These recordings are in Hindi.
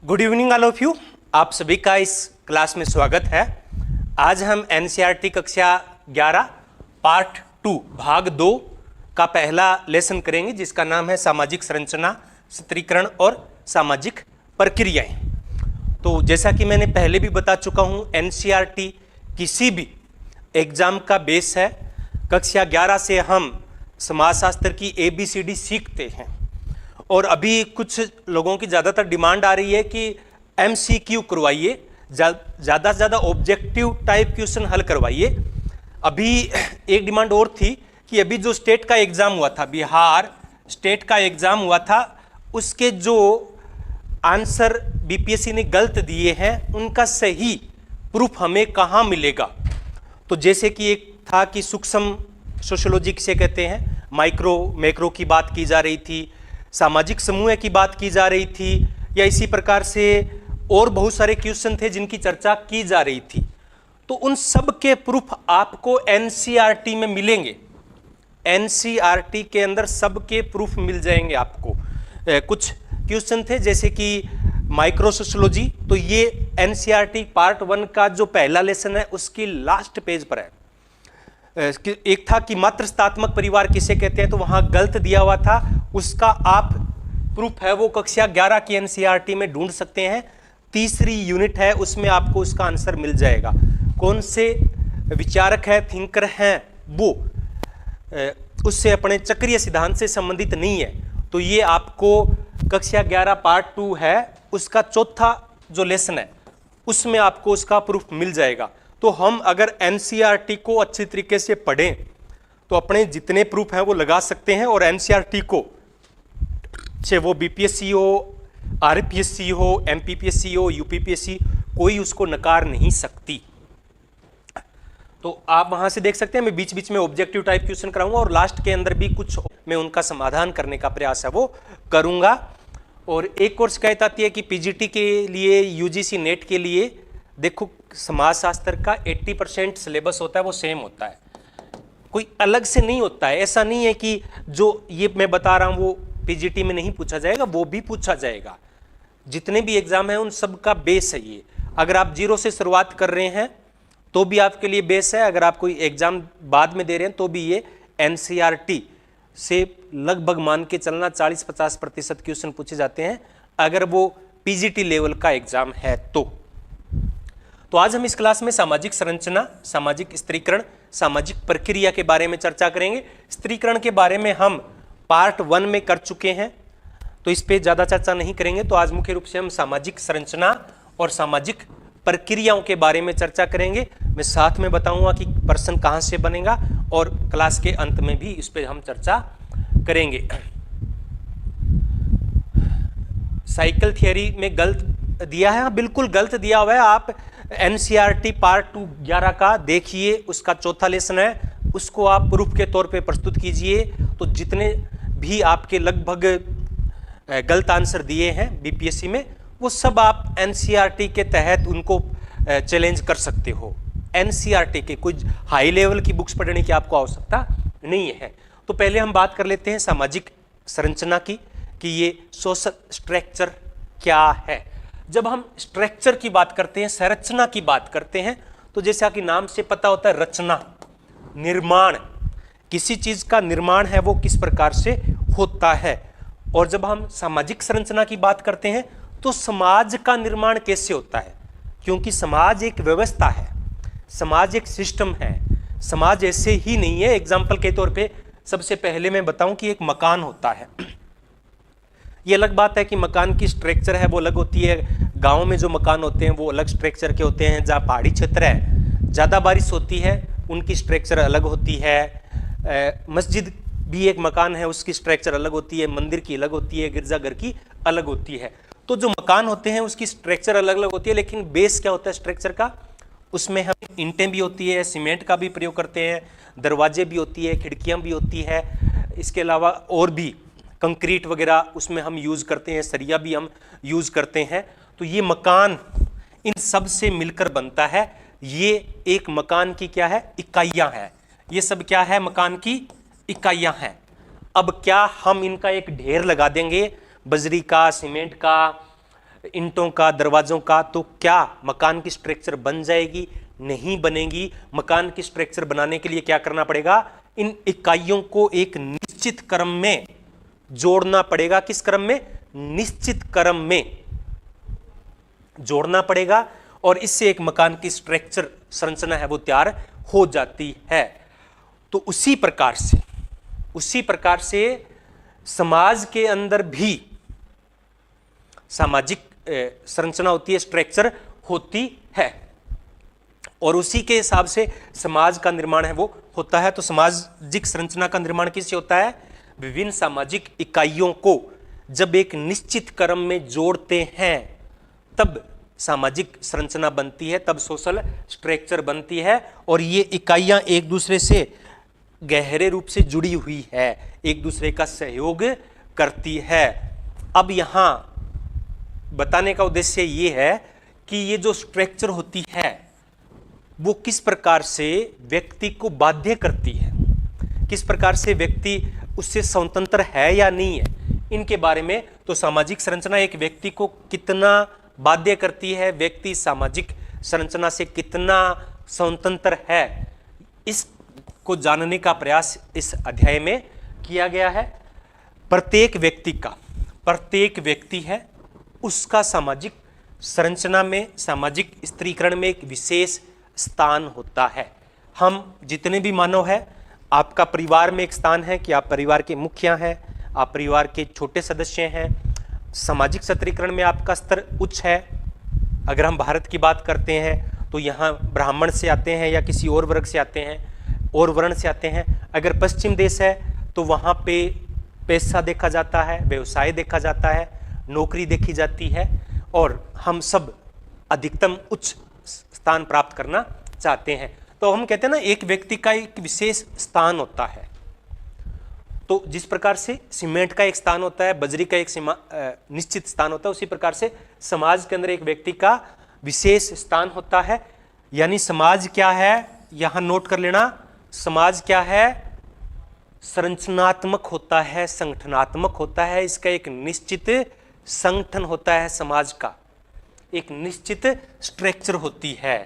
Good evening all of you. आप सभी का इस क्लास में स्वागत है। आज हम एनसीईआरटी कक्षा 11 पार्ट 2 भाग 2 का पहला लेसन करेंगे, जिसका नाम है सामाजिक संरचना, स्त्रीकरण और सामाजिक प्रक्रियाएं। तो जैसा कि मैंने पहले भी बता चुका हूं, एनसीईआरटी किसी भी एग्जाम का बेस है। कक्षा 11 से हम समाजशास्त्र की ABCD सीखते हैं और अभी कुछ लोगों की ज़्यादातर डिमांड आ रही है कि MCQ करवाइए, ज़्यादा से ज़्यादा ऑब्जेक्टिव टाइप क्वेश्चन हल करवाइए। अभी एक डिमांड और थी कि अभी जो स्टेट का एग्ज़ाम हुआ था, बिहार स्टेट का एग्ज़ाम हुआ था, उसके जो आंसर BPSC ने गलत दिए हैं उनका सही प्रूफ हमें कहाँ मिलेगा। तो जैसे कि एक था कि सूक्ष्म सोशियोलॉजी किसे कहते हैं, माइक्रो मैक्रो की बात की जा रही थी, सामाजिक समूह की बात की जा रही थी, या इसी प्रकार से और बहुत सारे क्वेश्चन थे जिनकी चर्चा की जा रही थी। तो उन सब के प्रूफ आपको एनसीईआरटी में मिलेंगे। एनसीईआरटी के अंदर सब के प्रूफ मिल जाएंगे आपको। कुछ क्वेश्चन थे जैसे कि माइक्रो सोशियोलॉजी, तो ये एनसीईआरटी पार्ट 1 का जो पहला लेसन है उसकी लास्ट पेज पर है। एक था कि मातृत्वात्मक परिवार किसे कहते हैं, तो वहां गलत दिया हुआ था, उसका आप प्रूफ है वो कक्षा 11 की एनसीईआरटी में ढूंढ सकते हैं। तीसरी यूनिट है, उसमें आपको उसका आंसर मिल जाएगा। कौन से विचारक है, थिंकर हैं वो, उससे अपने चक्रीय सिद्धांत से संबंधित नहीं है। तो ये आपको कक्षा 11 पार्ट 2 है, उसका चौथा जो लेसन है उसमें आपको उसका प्रूफ मिल जाएगा। तो हम अगर एनसीईआरटी को अच्छी तरीके से पढ़ें तो अपने जितने प्रूफ हैं वो लगा सकते हैं, और एनसीईआरटी को चाहे वो BPSC हो, RPSC हो, MPPSC हो, UPPSC, कोई उसको नकार नहीं सकती। तो आप वहां से देख सकते हैं। मैं बीच बीच में ऑब्जेक्टिव टाइप क्वेश्चन कराऊंगा और लास्ट के अंदर भी कुछ मैं उनका समाधान करने का प्रयास है वो करूंगा। और एक और शिकायत आती है कि PGT के लिए, UGC नेट के लिए देखो समाजशास्त्र का 80% सिलेबस होता है वो सेम होता है, कोई अलग से नहीं होता है। ऐसा नहीं है कि जो ये मैं बता रहा हूं वो PGT में नहीं पूछा जाएगा, वो भी पूछा जाएगा। जितने भी एग्जाम हैं उन सब का बेस है ये। अगर आप 0 से शुरुआत कर रहे हैं तो भी आपके लिए बेस है, अगर आप कोई एग्जाम बाद में दे रहे हैं तो भी ये एनसीईआरटी से लगभग मान के चलना 40-50% क्वेश्चन पूछे जाते हैं अगर वो PGT लेवल का एग्जाम है तो आज हम इस क्लास में सामाजिक संरचना, सामाजिक स्त्रीकरण, सामाजिक प्रक्रिया के बारे में चर्चा करेंगे। स्त्रीकरण के बारे में हम पार्ट 1 में कर चुके हैं, तो इस पे ज़्यादा चर्चा नहीं करेंगे। तो आज मुख्य रूप से हम सामाजिक संरचना और सामाजिक प्रक्रियाओं के बारे में चर्चा करेंगे। मैं साथ में बताऊंगा कि प्रश्न कहाँ से बनेगा, और क्लास के अंत में भी इस पे हम चर्चा करेंगे। साइकिल थियरी में गलत दिया है, हाँ बिल्कुल गलत दिया हुआ है। आप एनसीईआरटी पार्ट 2 11 का देखिए, उसका चौथा लेसन है, उसको आप प्रूफ के तौर पे प्रस्तुत कीजिए। तो जितने भी आपके लगभग गलत आंसर दिए हैं BPSC में, वो सब आप एनसीईआरटी के तहत उनको चैलेंज कर सकते हो। एनसीईआरटी के कुछ हाई लेवल की बुक्स पढ़ने की आपको आवश्यकता नहीं है। तो पहले हम बात कर लेते हैं सामाजिक संरचना की, कि ये सोशल स्ट्रक्चर क्या है। जब हम स्ट्रक्चर की बात करते हैं, संरचना की बात करते हैं, तो जैसा कि नाम से पता होता है, रचना, निर्माण, किसी चीज का निर्माण है वो किस प्रकार से होता है। और जब हम सामाजिक संरचना की बात करते हैं तो समाज का निर्माण कैसे होता है, क्योंकि समाज एक व्यवस्था है, समाज एक सिस्टम है। समाज ऐसे ही नहीं है। एग्जाम्पल के तौर पे सबसे पहले मैं बताऊं कि एक मकान होता है। ये अलग बात है कि मकान की स्ट्रक्चर है वो अलग होती है। गांव में जो मकान होते हैं वो अलग स्ट्रक्चर के होते हैं। जहाँ पहाड़ी क्षेत्र है, ज़्यादा बारिश होती है, उनकी स्ट्रक्चर अलग होती है। मस्जिद भी एक मकान है, उसकी स्ट्रक्चर अलग होती है, मंदिर की अलग होती है, गिरजाघर की अलग होती है। तो जो मकान होते हैं उसकी स्ट्रक्चर अलग अलग होती है, लेकिन बेस क्या होता है स्ट्रक्चर का, उसमें हम ईंटें भी होती है, सीमेंट का भी प्रयोग करते हैं, दरवाजे भी होती है, खिड़कियाँ भी होती है, इसके अलावा और भी कंक्रीट वगैरह उसमें हम यूज़ करते हैं, सरिया भी हम यूज़ करते हैं। तो ये मकान इन सब से मिलकर बनता है। ये एक मकान की क्या है, इकाइयाँ हैं। ये सब क्या है, मकान की इकाइयाँ हैं। अब क्या हम इनका एक ढेर लगा देंगे, बजरी का, सीमेंट का, ईंटों का, दरवाजों का, तो क्या मकान की स्ट्रक्चर बन जाएगी? नहीं बनेगी। मकान की स्ट्रक्चर बनाने के लिए क्या करना पड़ेगा? इन इकाइयों को एक निश्चित क्रम में जोड़ना पड़ेगा। किस क्रम में? निश्चित क्रम में जोड़ना पड़ेगा, और इससे एक मकान की स्ट्रक्चर संरचना है वो तैयार हो जाती है। तो उसी प्रकार से समाज के अंदर भी सामाजिक संरचना होती है, स्ट्रक्चर होती है, और उसी के हिसाब से समाज का निर्माण है वो होता है। तो सामाजिक संरचना का निर्माण किससे होता है? विभिन्न सामाजिक इकाइयों को जब एक निश्चित क्रम में जोड़ते हैं तब सामाजिक संरचना बनती है, तब सोशल स्ट्रक्चर बनती है, और ये इकाइयां एक दूसरे से गहरे रूप से जुड़ी हुई है, एक दूसरे का सहयोग करती है। अब यहां बताने का उद्देश्य ये है कि ये जो स्ट्रक्चर होती है वो किस प्रकार से व्यक्ति को बाध्य करती है, किस प्रकार से व्यक्ति उससे स्वतंत्र है या नहीं है, इनके बारे में। तो सामाजिक संरचना एक व्यक्ति को कितना बाध्य करती है, व्यक्ति सामाजिक संरचना से कितना स्वतंत्र है, इसको जानने का प्रयास इस अध्याय में किया गया है। प्रत्येक व्यक्ति है, उसका सामाजिक संरचना में, सामाजिक स्त्रीकरण में एक विशेष स्थान होता है। हम जितने भी मानव हैं, आपका परिवार में एक स्थान है कि आप परिवार के मुखिया हैं, आप परिवार के छोटे सदस्य हैं। सामाजिक सत्रीकरण में आपका स्तर उच्च है। अगर हम भारत की बात करते हैं तो यहाँ ब्राह्मण से आते हैं या किसी और वर्ग से आते हैं और वर्ण से आते हैं। अगर पश्चिम देश है तो वहाँ पे पैसा देखा जाता है, व्यवसाय देखा जाता है, नौकरी देखी जाती है, और हम सब अधिकतम उच्च स्थान प्राप्त करना चाहते हैं। तो हम कहते हैं ना, एक व्यक्ति का एक विशेष स्थान होता है। तो जिस प्रकार से सीमेंट का एक स्थान होता है, बजरी का एक निश्चित स्थान होता है, उसी प्रकार से समाज के अंदर एक व्यक्ति का विशेष स्थान होता है। यानी समाज क्या है, यहां नोट कर लेना, समाज क्या है? संरचनात्मक होता है, संगठनात्मक होता है। इसका एक निश्चित संगठन होता है, समाज का एक निश्चित स्ट्रक्चर होती है।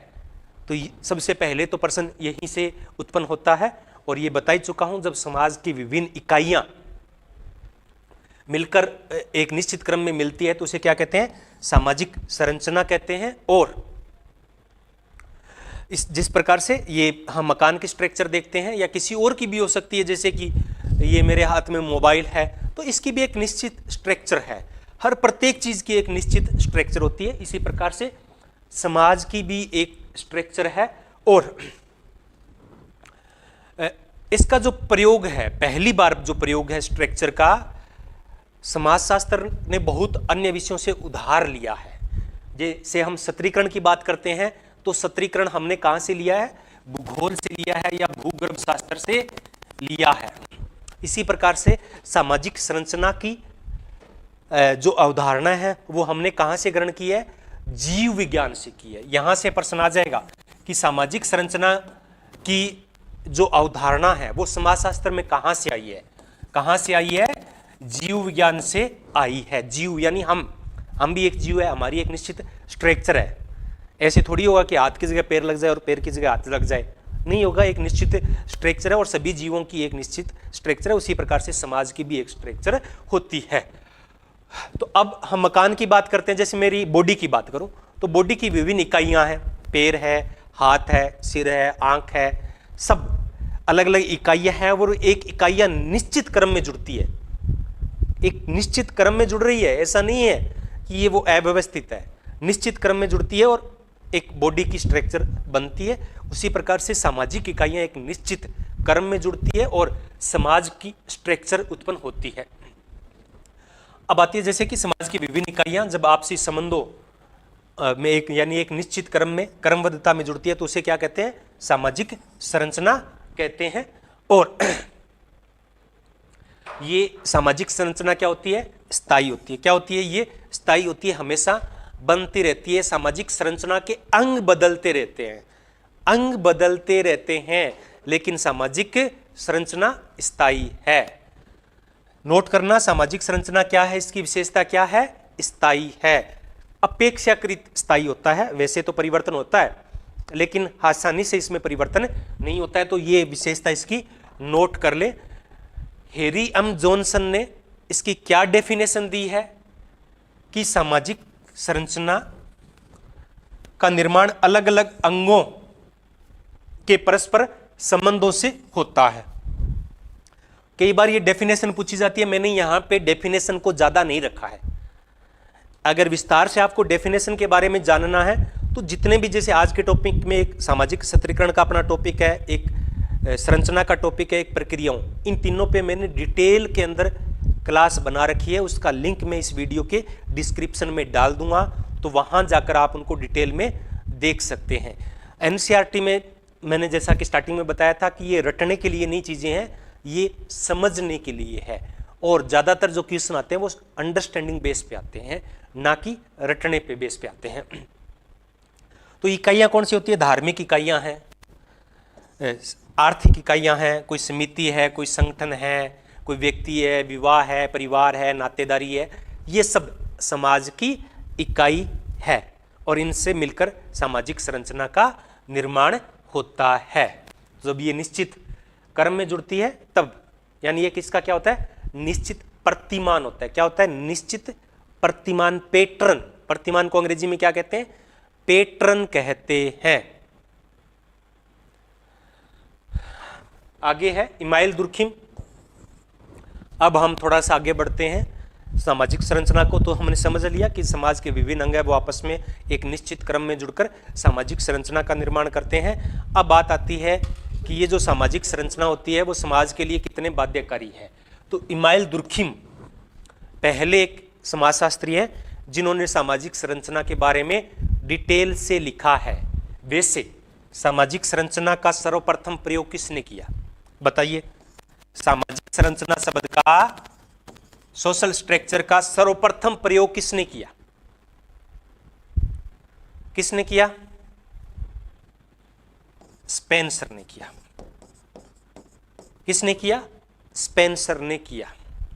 तो सबसे पहले तो प्रश्न यहीं से उत्पन्न होता है, और ये बता ही चुका हूं, जब समाज की विभिन्न इकाइयां मिलकर एक निश्चित क्रम में मिलती है तो उसे क्या कहते हैं? सामाजिक संरचना कहते हैं। और जिस प्रकार से ये हम मकान की स्ट्रक्चर देखते हैं, या किसी और की भी हो सकती है, जैसे कि ये मेरे हाथ में मोबाइल है, तो इसकी भी एक निश्चित स्ट्रक्चर है। हर प्रत्येक चीज की एक निश्चित स्ट्रक्चर होती है। इसी प्रकार से समाज की भी एक स्ट्रक्चर है। और इसका जो प्रयोग है, पहली बार जो प्रयोग है स्ट्रक्चर का, समाजशास्त्र ने बहुत अन्य विषयों से उधार लिया है। जैसे हम सत्रीकरण की बात करते हैं तो सत्रीकरण हमने कहां से लिया है? भूगोल से लिया है या भूगर्भ शास्त्र से लिया है। इसी प्रकार से सामाजिक संरचना की जो अवधारणा है वो हमने कहां से ग्रहण की है? जीव विज्ञान से की है। यहां से प्रश्न आ जाएगा कि सामाजिक संरचना की जो अवधारणा है वो समाजशास्त्र में कहां से आई है? कहां से आई है? जीव विज्ञान से आई है। जीव यानी हम भी एक जीव है, हमारी एक निश्चित स्ट्रक्चर है। ऐसे थोड़ी होगा कि हाथ की जगह पैर लग जाए और पैर की जगह हाथ लग जाए, नहीं होगा। एक निश्चित स्ट्रक्चर है और सभी जीवों की एक निश्चित स्ट्रक्चर है। उसी प्रकार से समाज की भी एक स्ट्रक्चर होती है। तो अब हम मकान की बात करते हैं। जैसे मेरी बॉडी की बात करूं तो बॉडी की विभिन्न इकाइयां हैं, पैर है, हाथ है, सिर है, आंख है, सब अलग अलग इकाइयां हैं और एक इकाइयां निश्चित क्रम में जुड़ती है, एक निश्चित क्रम में जुड़ रही है। ऐसा नहीं है कि ये वो अव्यवस्थित है, निश्चित क्रम में जुड़ती है और एक बॉडी की स्ट्रक्चर बनती है। उसी प्रकार से सामाजिक इकाइयां एक निश्चित क्रम में जुड़ती है और समाज की स्ट्रक्चर उत्पन्न होती है। अब आती है जैसे कि समाज की विभिन्न इकाइयां जब आपसी संबंधों में एक यानी एक निश्चित क्रम में क्रमबद्धता में जुड़ती है तो उसे क्या कहते हैं? सामाजिक संरचना कहते हैं। और ये सामाजिक संरचना क्या होती है? स्थायी होती है। क्या होती है? ये स्थायी होती है, हमेशा बनती रहती है। सामाजिक संरचना के अंग बदलते रहते हैं, अंग बदलते रहते हैं, लेकिन सामाजिक संरचना स्थायी है। नोट करना, सामाजिक संरचना क्या है, इसकी विशेषता क्या है? स्थायी है। अपेक्षाकृत स्थायी होता है। वैसे तो परिवर्तन होता है लेकिन आसानी से इसमें परिवर्तन नहीं होता है, तो ये विशेषता इसकी नोट कर ले। हैरी एम जॉनसन ने इसकी क्या डेफिनेशन दी है कि सामाजिक संरचना का निर्माण अलग अलग अंगों के परस्पर संबंधों से होता है। कई बार ये डेफिनेशन पूछी जाती है, मैंने यहां पे डेफिनेशन को ज्यादा नहीं रखा है। अगर विस्तार से आपको डेफिनेशन के बारे में जानना है तो जितने भी, जैसे आज के टॉपिक में एक सामाजिक सत्रीकरण का अपना टॉपिक है, एक संरचना का टॉपिक है, एक प्रक्रियाओं, इन तीनों पे मैंने डिटेल के अंदर क्लास बना रखी है। उसका लिंक मैं इस वीडियो के डिस्क्रिप्शन में डाल दूंगा, तो वहां जाकर आप उनको डिटेल में देख सकते हैं। एनसीईआरटी में मैंने जैसा कि स्टार्टिंग में बताया था कि ये रटने के लिए नहीं चीजें हैं, ये समझने के लिए है। और ज्यादातर जो क्वेश्चन आते हैं वो अंडरस्टैंडिंग बेस पे आते हैं, ना कि रटने पे बेस पे आते हैं। तो इकाइयां कौन सी होती है? धार्मिक इकाइयां हैं, आर्थिक इकाइयां हैं, कोई समिति है, कोई संगठन है, कोई व्यक्ति है, विवाह है, परिवार है, नातेदारी है, ये सब समाज की इकाई है और इनसे मिलकर सामाजिक संरचना का निर्माण होता है। जब ये निश्चित क्रम में जुड़ती है तब, यानी ये किसका क्या होता है? निश्चित प्रतिमान होता है। क्या होता है? निश्चित प्रतिमान, पैटर्न। प्रतिमान को अंग्रेजी में क्या कहते हैं? पैटर्न कहते हैं। आगे है इमाइल दुर्खिम। अब हम थोड़ा सा आगे बढ़ते हैं। सामाजिक संरचना को तो हमने समझ लिया कि समाज के विभिन्न अंग है वो आपस में एक निश्चित क्रम में जुड़कर सामाजिक संरचना का निर्माण करते हैं। अब बात आती है कि ये जो सामाजिक संरचना होती है वो समाज के लिए कितने बाध्यकारी है। तो इमाइल दुर्खिम पहले एक समाजशास्त्री है जिन्होंने सामाजिक संरचना के बारे में डिटेल से लिखा है। वैसे सामाजिक संरचना का सर्वप्रथम प्रयोग किसने किया? बताइए। सामाजिक संरचना शब्द का, सोशल स्ट्रक्चर का सर्वप्रथम प्रयोग किसने किया? किसने किया? स्पेंसर ने किया। किसने किया? स्पेंसर ने किया,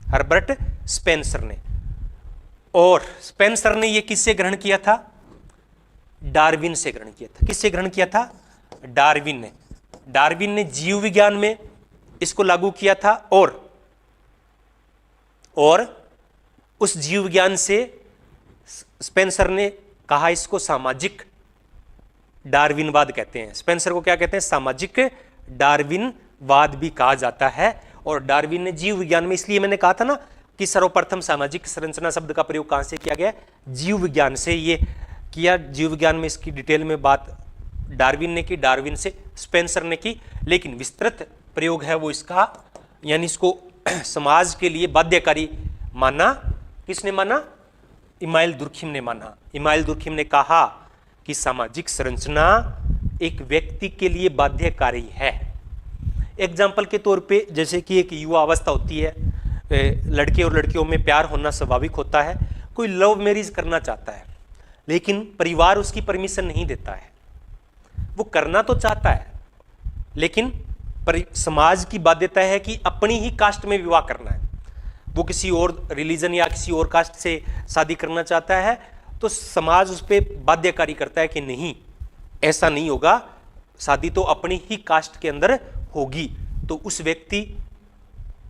हर्बर्ट स्पेंसर ने। और स्पेंसर ने यह किससे ग्रहण किया था? डार्विन से ग्रहण किया था। किससे ग्रहण किया था? डार्विन ने। डार्विन ने जीव विज्ञान में इसको लागू किया था और उस जीव विज्ञान से स्पेंसर ने कहा इसको सामाजिक डार्विनवाद कहते हैं। स्पेंसर को क्या कहते हैं? सामाजिक डार्विनवाद भी कहा जाता है। और डार्विन ने जीव विज्ञान में, इसलिए मैंने कहा था ना कि सर्वप्रथम सामाजिक संरचना शब्द का प्रयोग कहां से किया गया? जीव विज्ञान से ये किया। जीव विज्ञान में इसकी डिटेल में बात डार्विन ने की, डार्विन से स्पेंसर ने की। लेकिन विस्तृत प्रयोग है वो इसका, यानी इसको समाज के लिए बाध्यकारी माना। किसने माना? इमाइल दुर्खिम ने माना। इमाइल दुर्खिम ने कहा कि सामाजिक संरचना एक व्यक्ति के लिए बाध्यकारी है। एग्जाम्पल के तौर पे, जैसे कि एक युवा अवस्था होती है, लड़के और लड़कियों में प्यार होना स्वाभाविक होता है। कोई लव मैरिज करना चाहता है लेकिन परिवार उसकी परमिशन नहीं देता है। वो करना तो चाहता है लेकिन समाज की बाध्यता है कि अपनी ही कास्ट में विवाह करना है। वो किसी और रिलीजन या किसी और कास्ट से शादी करना चाहता है तो समाज उस पर बाध्यकारी करता है कि नहीं, ऐसा नहीं होगा, शादी तो अपनी ही कास्ट के अंदर होगी। तो उस व्यक्ति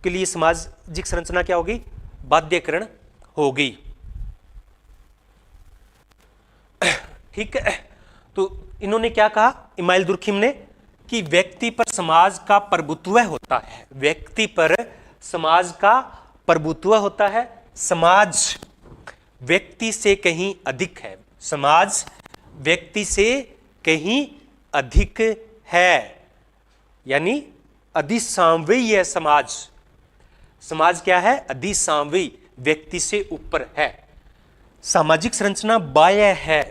के लिए सामाजिक संरचना क्या होगी? बाध्यकरण होगी। ठीक है। तो इन्होंने क्या कहा इमाइल दुर्खिम ने कि व्यक्ति पर समाज का प्रभुत्व होता है। व्यक्ति पर समाज का प्रभुत्व होता है। समाज व्यक्ति से कहीं अधिक है। समाज व्यक्ति से कहीं अधिक है, यानी अधिसामयी है समाज। समाज क्या है? अधिसामयी, व्यक्ति से ऊपर है। सामाजिक संरचना बाह्य है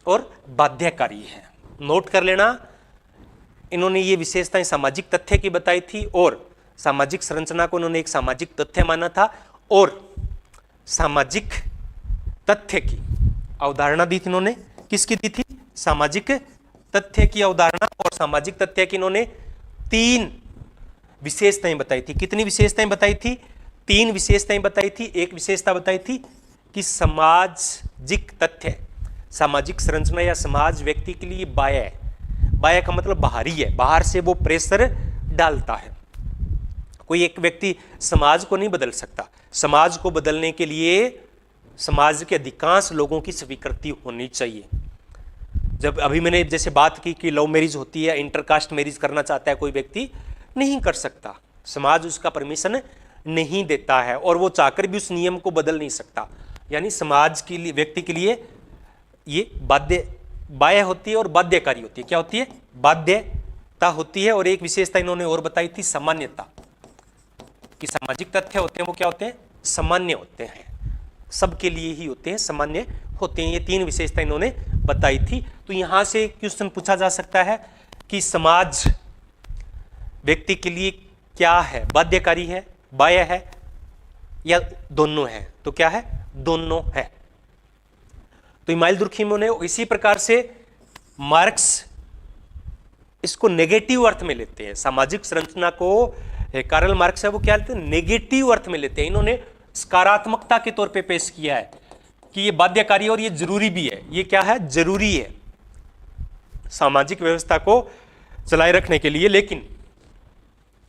और बाध्यकारी है। नोट कर लेना, इन्होंने ये विशेषताएं सामाजिक तथ्य की बताई थी और सामाजिक संरचना को इन्होंने एक सामाजिक तथ्य माना था और सामाजिक तथ्य की अवधारणा दी थी इन्होंने। किसकी दी थी? सामाजिक तथ्य की अवधारणा। और सामाजिक तथ्य की इन्होंने 3 विशेषताएं बताई थी। कितनी विशेषताएं बताई थी? 3 विशेषताएं बताई थी। एक विशेषता बताई थी कि सामाजिक तथ्य सामाजिक संरचना या समाज व्यक्ति के लिए बाह्य है। बाह्य का मतलब बाहरी है, बाहर से वो प्रेशर डालता है। कोई एक व्यक्ति समाज को नहीं बदल सकता। समाज को बदलने के लिए समाज के अधिकांश लोगों की स्वीकृति होनी चाहिए। जब अभी मैंने जैसे बात की कि लव मैरिज होती है, इंटरकास्ट मैरिज करना चाहता है कोई व्यक्ति, नहीं कर सकता, समाज उसका परमिशन नहीं देता है और वो चाहकर भी उस नियम को बदल नहीं सकता। यानी समाज के लिए, व्यक्ति के लिए ये बाह्य होती है और बाध्यकारी होती है। क्या होती है? बाध्यता होती है। और एक विशेषता इन्होंने और बताई थी, सामान्यता, कि सामाजिक तथ्य होते हैं वो क्या होते हैं? सामान्य होते हैं, सबके लिए ही होते हैं, सामान्य होते हैं। ये 3 विशेषता इन्होंने बताई थी। तो यहां से क्वेश्चन पूछा जा सकता है कि समाज व्यक्ति के लिए क्या है? बाध्यकारी है, बाह्य है या दोनों है? तो क्या है? दोनों है। तो इमाइल दुर्खिम ने इसी प्रकार से मार्क्स इसको नेगेटिव अर्थ में लेते हैं। सामाजिक संरचना को कार्ल मार्क्स है वो क्या लेते हैं? नेगेटिव अर्थ में लेते हैं। इन्होंने सकारात्मकता के तौर पे पेश किया है कि ये बाध्यकारी है और ये जरूरी भी है। ये क्या है? जरूरी है सामाजिक व्यवस्था को चलाए रखने के लिए। लेकिन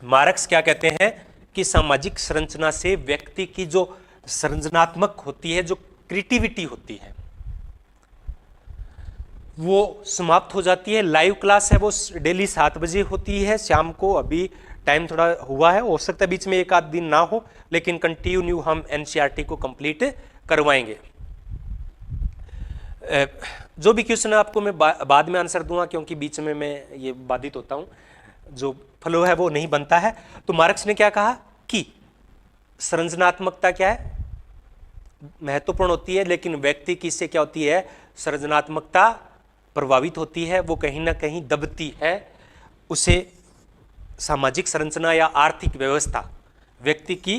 मार्क्स क्या कहते हैं कि सामाजिक संरचना से व्यक्ति की जो सृजनात्मक होती है, जो क्रिएटिविटी होती है, वो समाप्त हो जाती है। लाइव क्लास है वो डेली 7 बजे होती है शाम को। अभी टाइम थोड़ा हुआ है, हो सकता है बीच में एक आध दिन ना हो, लेकिन कंटिन्यू हम एनसीईआरटी को कंप्लीट करवाएंगे। जो भी क्वेश्चन है आपको मैं बाद में आंसर दूंगा, क्योंकि बीच में मैं ये बाधित होता हूं, जो फ्लो है वो नहीं बनता है। तो मार्क्स ने क्या कहा कि सृजनात्मकता क्या है? महत्वपूर्ण होती है, लेकिन व्यक्ति की इससे क्या होती है? सृजनात्मकता प्रभावित होती है, वो कहीं ना कहीं दबती है। उसे सामाजिक संरचना या आर्थिक व्यवस्था व्यक्ति की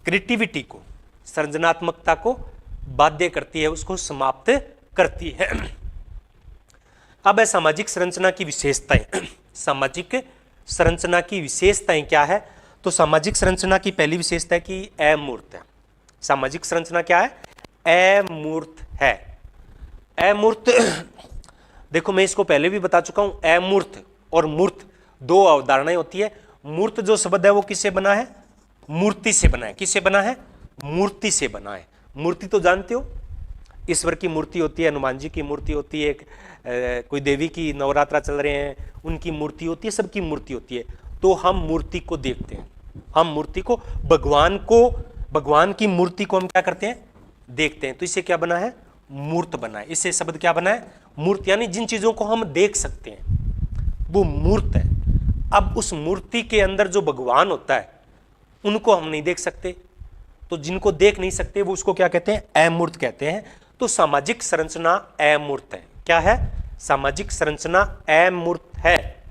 क्रिएटिविटी को, सृजनात्मकता को बाध्य करती है, उसको समाप्त करती है। अब है सामाजिक संरचना की विशेषताएं। सामाजिक संरचना की विशेषताएं क्या है? तो सामाजिक संरचना की पहली विशेषता है कि अमूर्त है। सामाजिक संरचना क्या है? अमूर्त है। अमूर्त देखो मैं इसको पहले भी बता चुका हूं, अमूर्त और मूर्त 2 अवधारणाएं होती है। मूर्त जो शब्द है वो किससे बना है? मूर्ति से बना है। किससे बना है? मूर्ति से बना है। मूर्ति तो जानते हो, ईश्वर की मूर्ति होती है, हनुमान जी की मूर्ति होती है, कोई देवी की नवरात्रा चल रहे हैं उनकी मूर्ति होती है, सबकी मूर्ति होती है। तो हम मूर्ति को देखते हैं, हम मूर्ति को, भगवान की मूर्ति को हम क्या करते हैं? देखते हैं। तो इससे क्या बना है? मूर्त बना है। इससे शब्द क्या बना है? मूर्त। यानी जिन चीजों को हम देख सकते हैं वो मूर्त है। अब उस मूर्ति के अंदर जो भगवान होता है उनको हम नहीं देख सकते, तो जिनको देख नहीं सकते वो उसको क्या कहते हैं? अमूर्त कहते हैं। तो सामाजिक संरचना अमूर्त है। क्या है? सामाजिक संरचना अमूर्त है।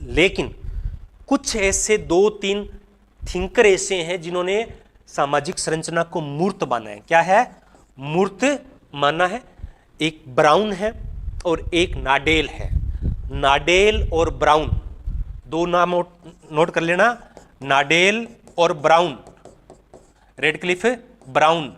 लेकिन कुछ ऐसे 2-3 थिंकर ऐसे हैं जिन्होंने सामाजिक संरचना को मूर्त माना है। क्या है? मूर्त माना है। एक ब्राउन है और एक नाडेल है। नाडेल और ब्राउन, 2 नाम नोट कर लेना, नाडेल और ब्राउन, रेडक्लिफ ब्राउन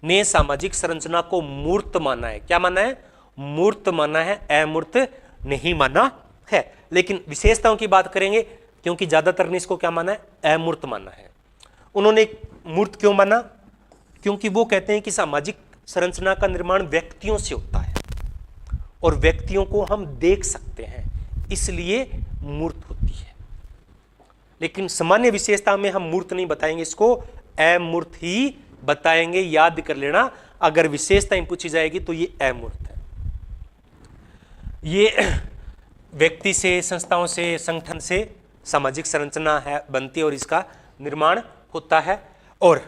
ने सामाजिक संरचना को मूर्त माना है। क्या माना है? मूर्त माना है, अमूर्त नहीं माना है। लेकिन विशेषताओं की बात करेंगे, क्योंकि ज्यादातर ने इसको क्या माना है? अमूर्त माना है। उन्होंने मूर्त क्यों माना? क्योंकि वो कहते हैं कि सामाजिक संरचना का निर्माण व्यक्तियों से होता है और व्यक्तियों को हम देख सकते हैं, इसलिए मूर्त होती है। लेकिन सामान्य विशेषता में हम मूर्त नहीं बताएंगे, इसको अमूर्त ही बताएंगे। याद कर लेना, अगर विशेषताएं पूछी जाएगी तो ये अमूर्त है। ये व्यक्ति से, संस्थाओं से, संगठन से सामाजिक संरचना है बनती है और इसका निर्माण होता है। और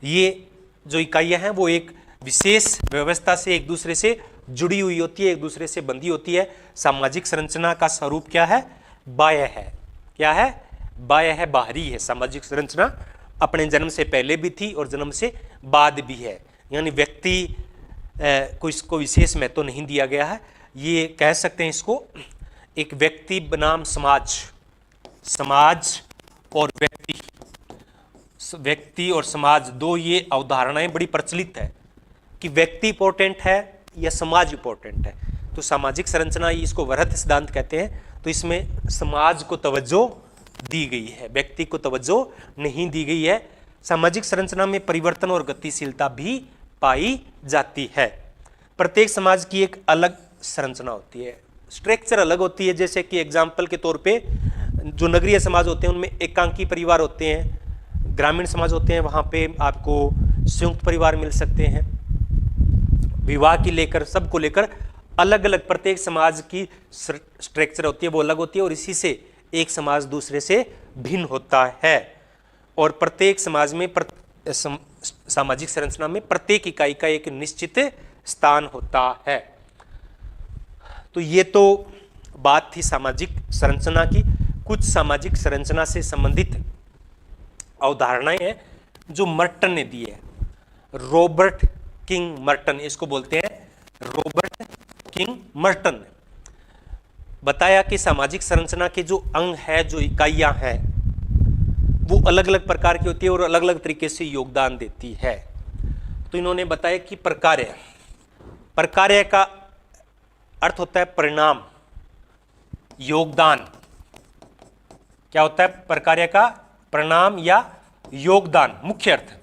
ये जो इकाइयां हैं वो एक विशेष व्यवस्था से एक दूसरे से जुड़ी हुई होती है, एक दूसरे से बंधी होती है। सामाजिक संरचना का स्वरूप क्या है? बाह्य है। क्या है? बाह्य है, बाहरी है। सामाजिक संरचना अपने जन्म से पहले भी थी और जन्म से बाद भी है। यानी व्यक्ति को इसको विशेष महत्व नहीं दिया गया है। ये कह सकते हैं इसको एक व्यक्ति बनाम समाज, समाज और व्यक्ति और समाज, 2 ये अवधारणाएं बड़ी प्रचलित है कि व्यक्ति इंपॉर्टेंट है या समाज इंपॉर्टेंट है। तो सामाजिक संरचना, इसको वृहत सिद्धांत कहते हैं। तो इसमें समाज को तवज्जो दी गई है, व्यक्ति को तवज्जो नहीं दी गई है। सामाजिक संरचना में परिवर्तन और गतिशीलता भी पाई जाती है। प्रत्येक समाज की एक अलग संरचना होती है, स्ट्रक्चर अलग होती है। जैसे कि एग्जाम्पल के तौर पे जो नगरीय समाज होते हैं उनमें एकांकी परिवार होते हैं, ग्रामीण समाज होते हैं वहाँ पे आपको संयुक्त परिवार मिल सकते हैं। विवाह की लेकर, सबको लेकर अलग अलग प्रत्येक समाज की स्ट्रक्चर होती है, वो अलग होती है, और इसी से एक समाज दूसरे से भिन्न होता है। और प्रत्येक समाज में सामाजिक संरचना में प्रत्येक इकाई का एक निश्चित स्थान होता है। तो ये तो बात थी सामाजिक संरचना की। कुछ सामाजिक संरचना से संबंधित अवधारणाएं हैं जो मर्टन ने दी है। रॉबर्ट किंग मर्टन, इसको बोलते हैं रॉबर्ट किंग मर्टन ने बताया कि सामाजिक संरचना के जो अंग है, जो इकाइयां हैं, वो अलग अलग प्रकार की होती है और अलग अलग तरीके से योगदान देती है। तो इन्होंने बताया कि प्रकार्य, प्रकार्य का अर्थ होता है परिणाम, योगदान। क्या होता है प्रकार्य का? परिणाम या योगदान, मुख्य अर्थ।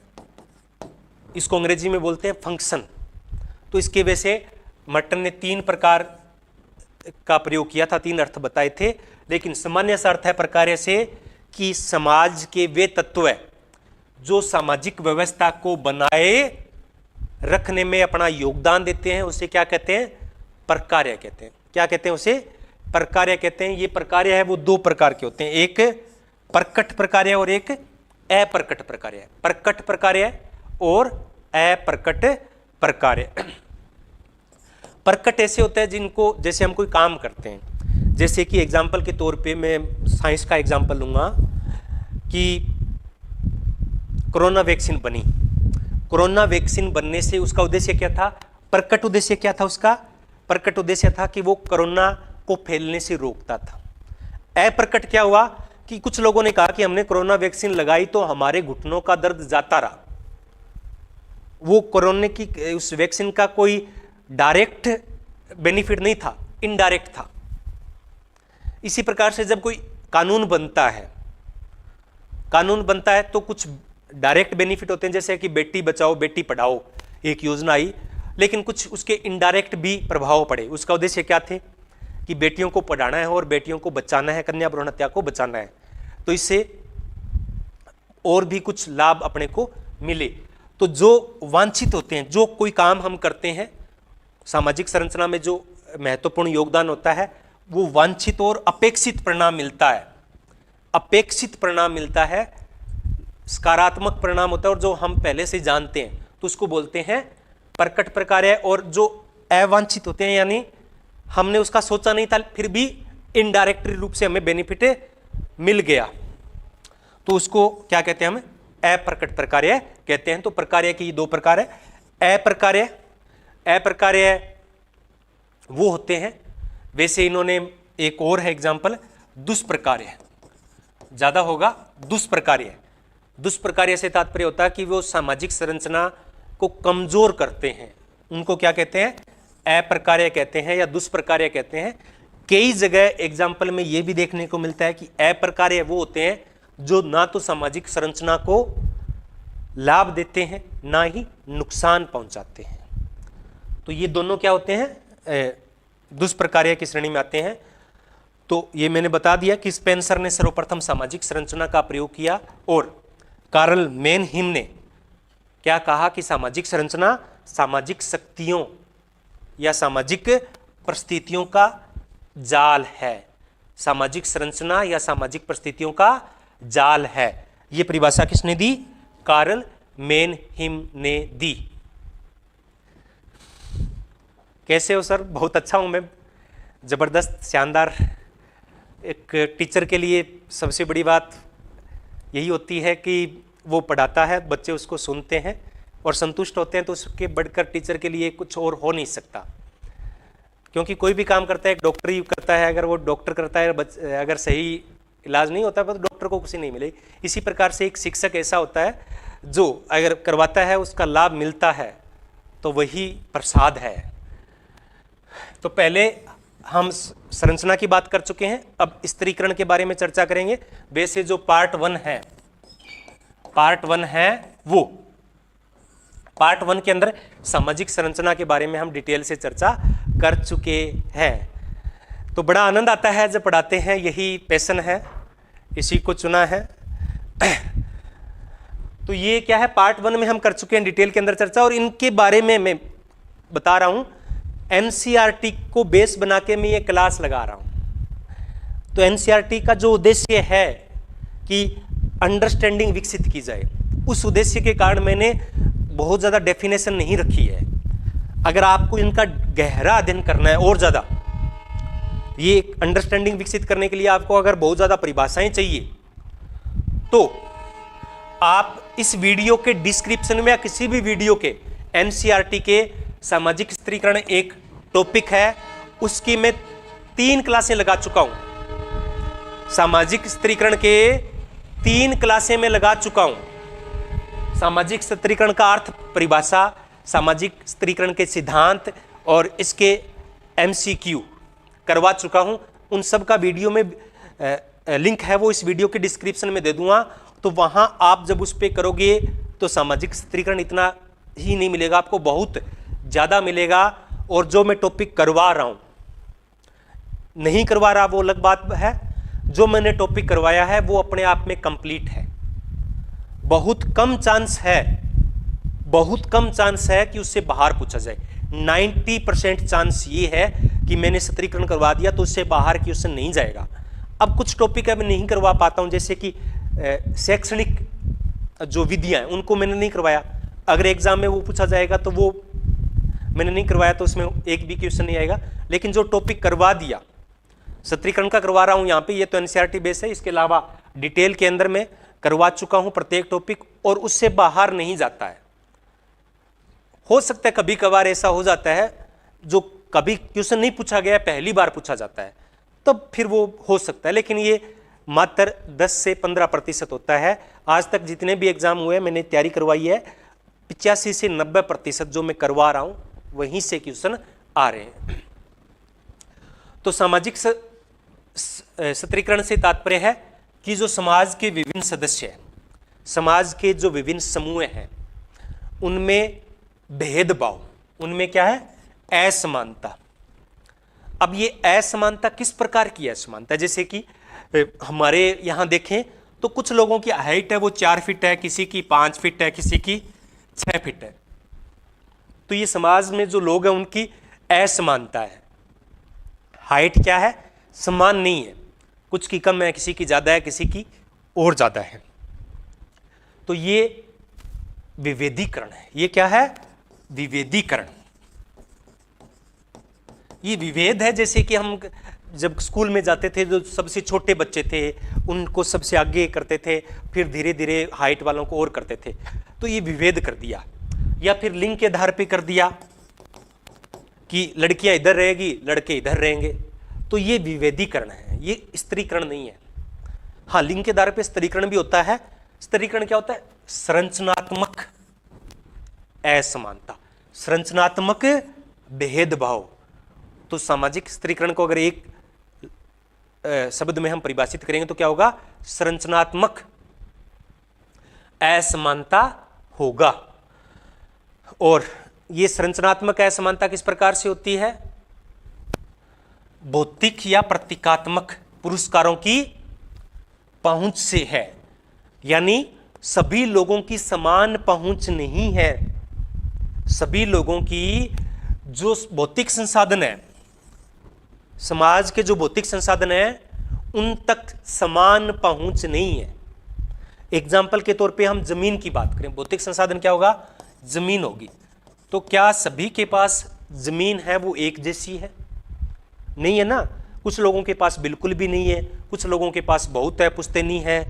इसको अंग्रेजी में बोलते हैं फंक्शन। तो इसके वजह से मर्टन ने 3 प्रकार का प्रयोग किया था, 3 अर्थ बताए थे। लेकिन सामान्य सा अर्थ है प्रकार्य से कि समाज के वे तत्व जो सामाजिक व्यवस्था को बनाए रखने में अपना योगदान देते हैं, उसे क्या कहते हैं? प्रकार्य कहते हैं। क्या कहते हैं? उसे प्रकार्य कहते हैं। ये प्रकार्य है वो 2 प्रकार के होते हैं, एक प्रकट प्रकार्य और एक अप्रकट प्रकार्य। प्रकट प्रकार्य और अप्रकट प्रकार्य। प्रकट ऐसे होता है जिनको, जैसे हम कोई काम करते हैं, जैसे कि एग्जाम्पल के तौर पे मैं साइंस का एग्जाम्पल लूंगा कि कोरोना वैक्सीन बनी। कोरोना वैक्सीन बनने से उसका उद्देश्य क्या था? प्रकट उद्देश्य क्या था उसका? प्रकट उद्देश्य था कि वो कोरोना को फैलने से रोकता था। अप्रकट क्या हुआ कि कुछ लोगों ने कहा कि हमने कोरोना वैक्सीन लगाई तो हमारे घुटनों का दर्द जाता रहा। वो कोरोना की उस वैक्सीन का कोई डायरेक्ट बेनिफिट नहीं था, इनडायरेक्ट था। इसी प्रकार से जब कोई कानून बनता है, कानून बनता है तो कुछ डायरेक्ट बेनिफिट होते हैं, जैसे कि बेटी बचाओ बेटी पढ़ाओ एक योजना आई, लेकिन कुछ उसके इनडायरेक्ट भी प्रभाव पड़े। उसका उद्देश्य क्या थे कि बेटियों को पढ़ाना है और बेटियों को बचाना है, कन्या भ्रूण हत्या को बचाना है। तो इससे और भी कुछ लाभ अपने को मिले। तो जो वांछित होते हैं, जो कोई काम हम करते हैं, सामाजिक संरचना में जो महत्वपूर्ण योगदान होता है वो वांछित और अपेक्षित परिणाम मिलता है। अपेक्षित परिणाम मिलता है, सकारात्मक परिणाम होता है, और जो हम पहले से जानते हैं तो उसको बोलते हैं प्रकट प्रकार्य। और जो अवांछित होते हैं, यानी हमने उसका सोचा नहीं था फिर भी इनडायरेक्ट रूप से हमें बेनिफिट मिल गया, तो उसको क्या कहते हैं? हम अप्रकट प्रकार्य कहते हैं। तो प्रकार्य की 2 प्रकार है। अप्रकार्य, अप्रकार्य वो होते हैं, वैसे इन्होंने एक और है एग्जाम्पल, दुष्प्रकार्य, ज्यादा होगा दुष्प्रकार्य। दुष्प्रकार्य से तात्पर्य होता है कि वो सामाजिक संरचना को कमजोर करते हैं, उनको क्या कहते हैं? अप्रकार्य कहते हैं या दुष्प्रकार्य कहते हैं। कई जगह एग्जाम्पल में ये भी देखने को मिलता है कि अप्रकार्य वो होते हैं जो ना तो सामाजिक संरचना को लाभ देते हैं ना ही नुकसान पहुंचाते हैं। तो ये दोनों क्या होते हैं? दुष्प्रकार्य की श्रेणी में आते हैं। तो ये मैंने बता दिया कि स्पेंसर ने सर्वप्रथम सामाजिक संरचना का प्रयोग किया, और कार्ल मेनहिम ने क्या कहा कि सामाजिक संरचना सामाजिक शक्तियों या सामाजिक परिस्थितियों का जाल है। सामाजिक संरचना या सामाजिक परिस्थितियों का जाल है। यह परिभाषा किसने दी? कार्ल मेनहिम ने दी। कैसे हो सर? बहुत अच्छा हूं मैं, जबरदस्त, शानदार। एक टीचर के लिए सबसे बड़ी बात यही होती है कि वो पढ़ाता है, बच्चे उसको सुनते हैं और संतुष्ट होते हैं। तो उसके बढ़कर टीचर के लिए कुछ और हो नहीं सकता, क्योंकि कोई भी काम करता है, एक डॉक्टर ही करता है, अगर वो डॉक्टर करता है, अगर सही इलाज नहीं होता है तो डॉक्टर को खुशी नहीं मिलेगी। इसी प्रकार से एक शिक्षक ऐसा होता है जो अगर करवाता है उसका लाभ मिलता है, तो वही प्रसाद है। तो पहले हम संरचना की बात कर चुके हैं, अब स्त्रीकरण के बारे में चर्चा करेंगे। वैसे जो पार्ट 1 है वो पार्ट 1 के अंदर सामाजिक संरचना के बारे में हम डिटेल से चर्चा कर चुके हैं। तो बड़ा आनंद आता है जब पढ़ाते हैं, यही पैशन है, इसी को चुना है। तो ये क्या है, पार्ट 1 में हम कर चुके हैं डिटेल के अंदर चर्चा, और इनके बारे में मैं बता रहा हूं। एनसीईआरटी को बेस बना के मैं ये क्लास लगा रहा हूं। तो एनसीईआरटी का जो उद्देश्य है कि अंडरस्टैंडिंग विकसित की जाए, उस उद्देश्य के कारण मैंने बहुत ज़्यादा डेफिनेशन नहीं रखी है। अगर आपको इनका गहरा अध्ययन करना है और ज़्यादा, ये अंडरस्टैंडिंग विकसित करने के लिए आपको अगर बहुत ज़्यादा परिभाषाएं चाहिए, तो आप इस वीडियो के डिस्क्रिप्शन में या किसी भी वीडियो के एनसीईआरटी के सामाजिक स्त्रीकरण एक टॉपिक है, उसकी मैं 3 क्लासें लगा चुका हूं। सामाजिक स्त्रीकरण के 3 क्लासें मैं लगा चुका हूं। सामाजिक स्त्रीकरण का अर्थ, परिभाषा, सामाजिक स्त्रीकरण के सिद्धांत और इसके एमसीक्यू करवा चुका हूं। उन सब का वीडियो में लिंक है, वो इस वीडियो के डिस्क्रिप्शन में दे दूंगा। तो वहां आप जब उस पर करोगे तो सामाजिक स्त्रीकरण इतना ही नहीं मिलेगा, आपको बहुत ज़्यादा मिलेगा। और जो मैं टॉपिक करवा रहा हूं, नहीं करवा रहा वो अलग बात है, जो मैंने टॉपिक करवाया है वो अपने आप में कंप्लीट है। बहुत कम चांस है कि उससे बाहर पूछा जाए। 90% चांस ये है कि मैंने स्त्रीकरण करवा दिया तो उससे बाहर क्वेश्चन नहीं जाएगा। अब कुछ टॉपिक है मैं नहीं करवा पाता हूं, जैसे कि शैक्षणिक जो विधियां हैं उनको मैंने नहीं करवाया। अगर एग्जाम में वो पूछा जाएगा तो वो मैंने नहीं करवाया, तो उसमें एक भी क्वेश्चन नहीं आएगा। लेकिन जो टॉपिक करवा दिया, स्त्रीकरण का करवा रहा हूं यहाँ पे, ये तो एनसीईआरटी बेस है, इसके अलावा डिटेल के अंदर में करवा चुका हूं प्रत्येक टॉपिक, और उससे बाहर नहीं जाता है। हो सकता है कभी कभार ऐसा हो जाता है जो कभी क्वेश्चन नहीं पूछा गया, पहली बार पूछा जाता है, तब फिर वो हो सकता है। लेकिन ये मात्र 10 से 15% होता है। आज तक जितने भी एग्जाम हुए मैंने तैयारी करवाई है, 85 से 90% जो मैं करवा रहा हूं वहीं से क्वेश्चन आ रहे हैं। तो सामाजिक स्त्रीकरण से तात्पर्य है कि जो समाज के विभिन्न सदस्य हैं, समाज के जो विभिन्न समूह हैं, उनमें भेदभाव, उनमें क्या है, असमानता। अब ये असमानता किस प्रकार की असमानता, जैसे कि हमारे यहाँ देखें तो कुछ लोगों की हाइट है वो 4 फीट है, किसी की 5 फीट है, किसी की 6 फीट है। तो ये समाज में जो लोग हैं उनकी असमानता है। हाइट क्या है, समान नहीं है, कुछ की कम है, किसी की ज्यादा है, किसी की और ज्यादा है। तो ये विभेदीकरण है। ये क्या है, विभेदीकरण। ये विभेद है, जैसे कि हम जब स्कूल में जाते थे, जो सबसे छोटे बच्चे थे उनको सबसे आगे करते थे, फिर धीरे धीरे हाइट वालों को और करते थे। तो ये विभेद कर दिया। या फिर लिंग के आधार पे कर दिया कि लड़कियां इधर रहेगी, लड़के इधर रहेंगे। तो ये विभेदीकरण है, ये स्त्रीकरण नहीं है। हाँ, लिंग के आधार पे स्त्रीकरण भी होता है। स्त्रीकरण क्या होता है, संरचनात्मक असमानता, संरचनात्मक भेदभाव। तो सामाजिक स्त्रीकरण को अगर एक शब्द में हम परिभाषित करेंगे तो क्या होगा, संरचनात्मक असमानता होगा। और ये संरचनात्मक असमानता किस प्रकार से होती है, भौतिक या प्रतीकात्मक पुरस्कारों की पहुंच से है। यानी सभी लोगों की समान पहुंच नहीं है। सभी लोगों की जो भौतिक संसाधन है, समाज के जो भौतिक संसाधन है, उन तक समान पहुंच नहीं है। एग्जाम्पल के तौर पे हम जमीन की बात करें, भौतिक संसाधन क्या होगा, जमीन होगी। तो क्या सभी के पास जमीन है वो एक जैसी है, नहीं है ना। कुछ लोगों के पास बिल्कुल भी नहीं है, कुछ लोगों के पास बहुत है, पुश्तैनी है।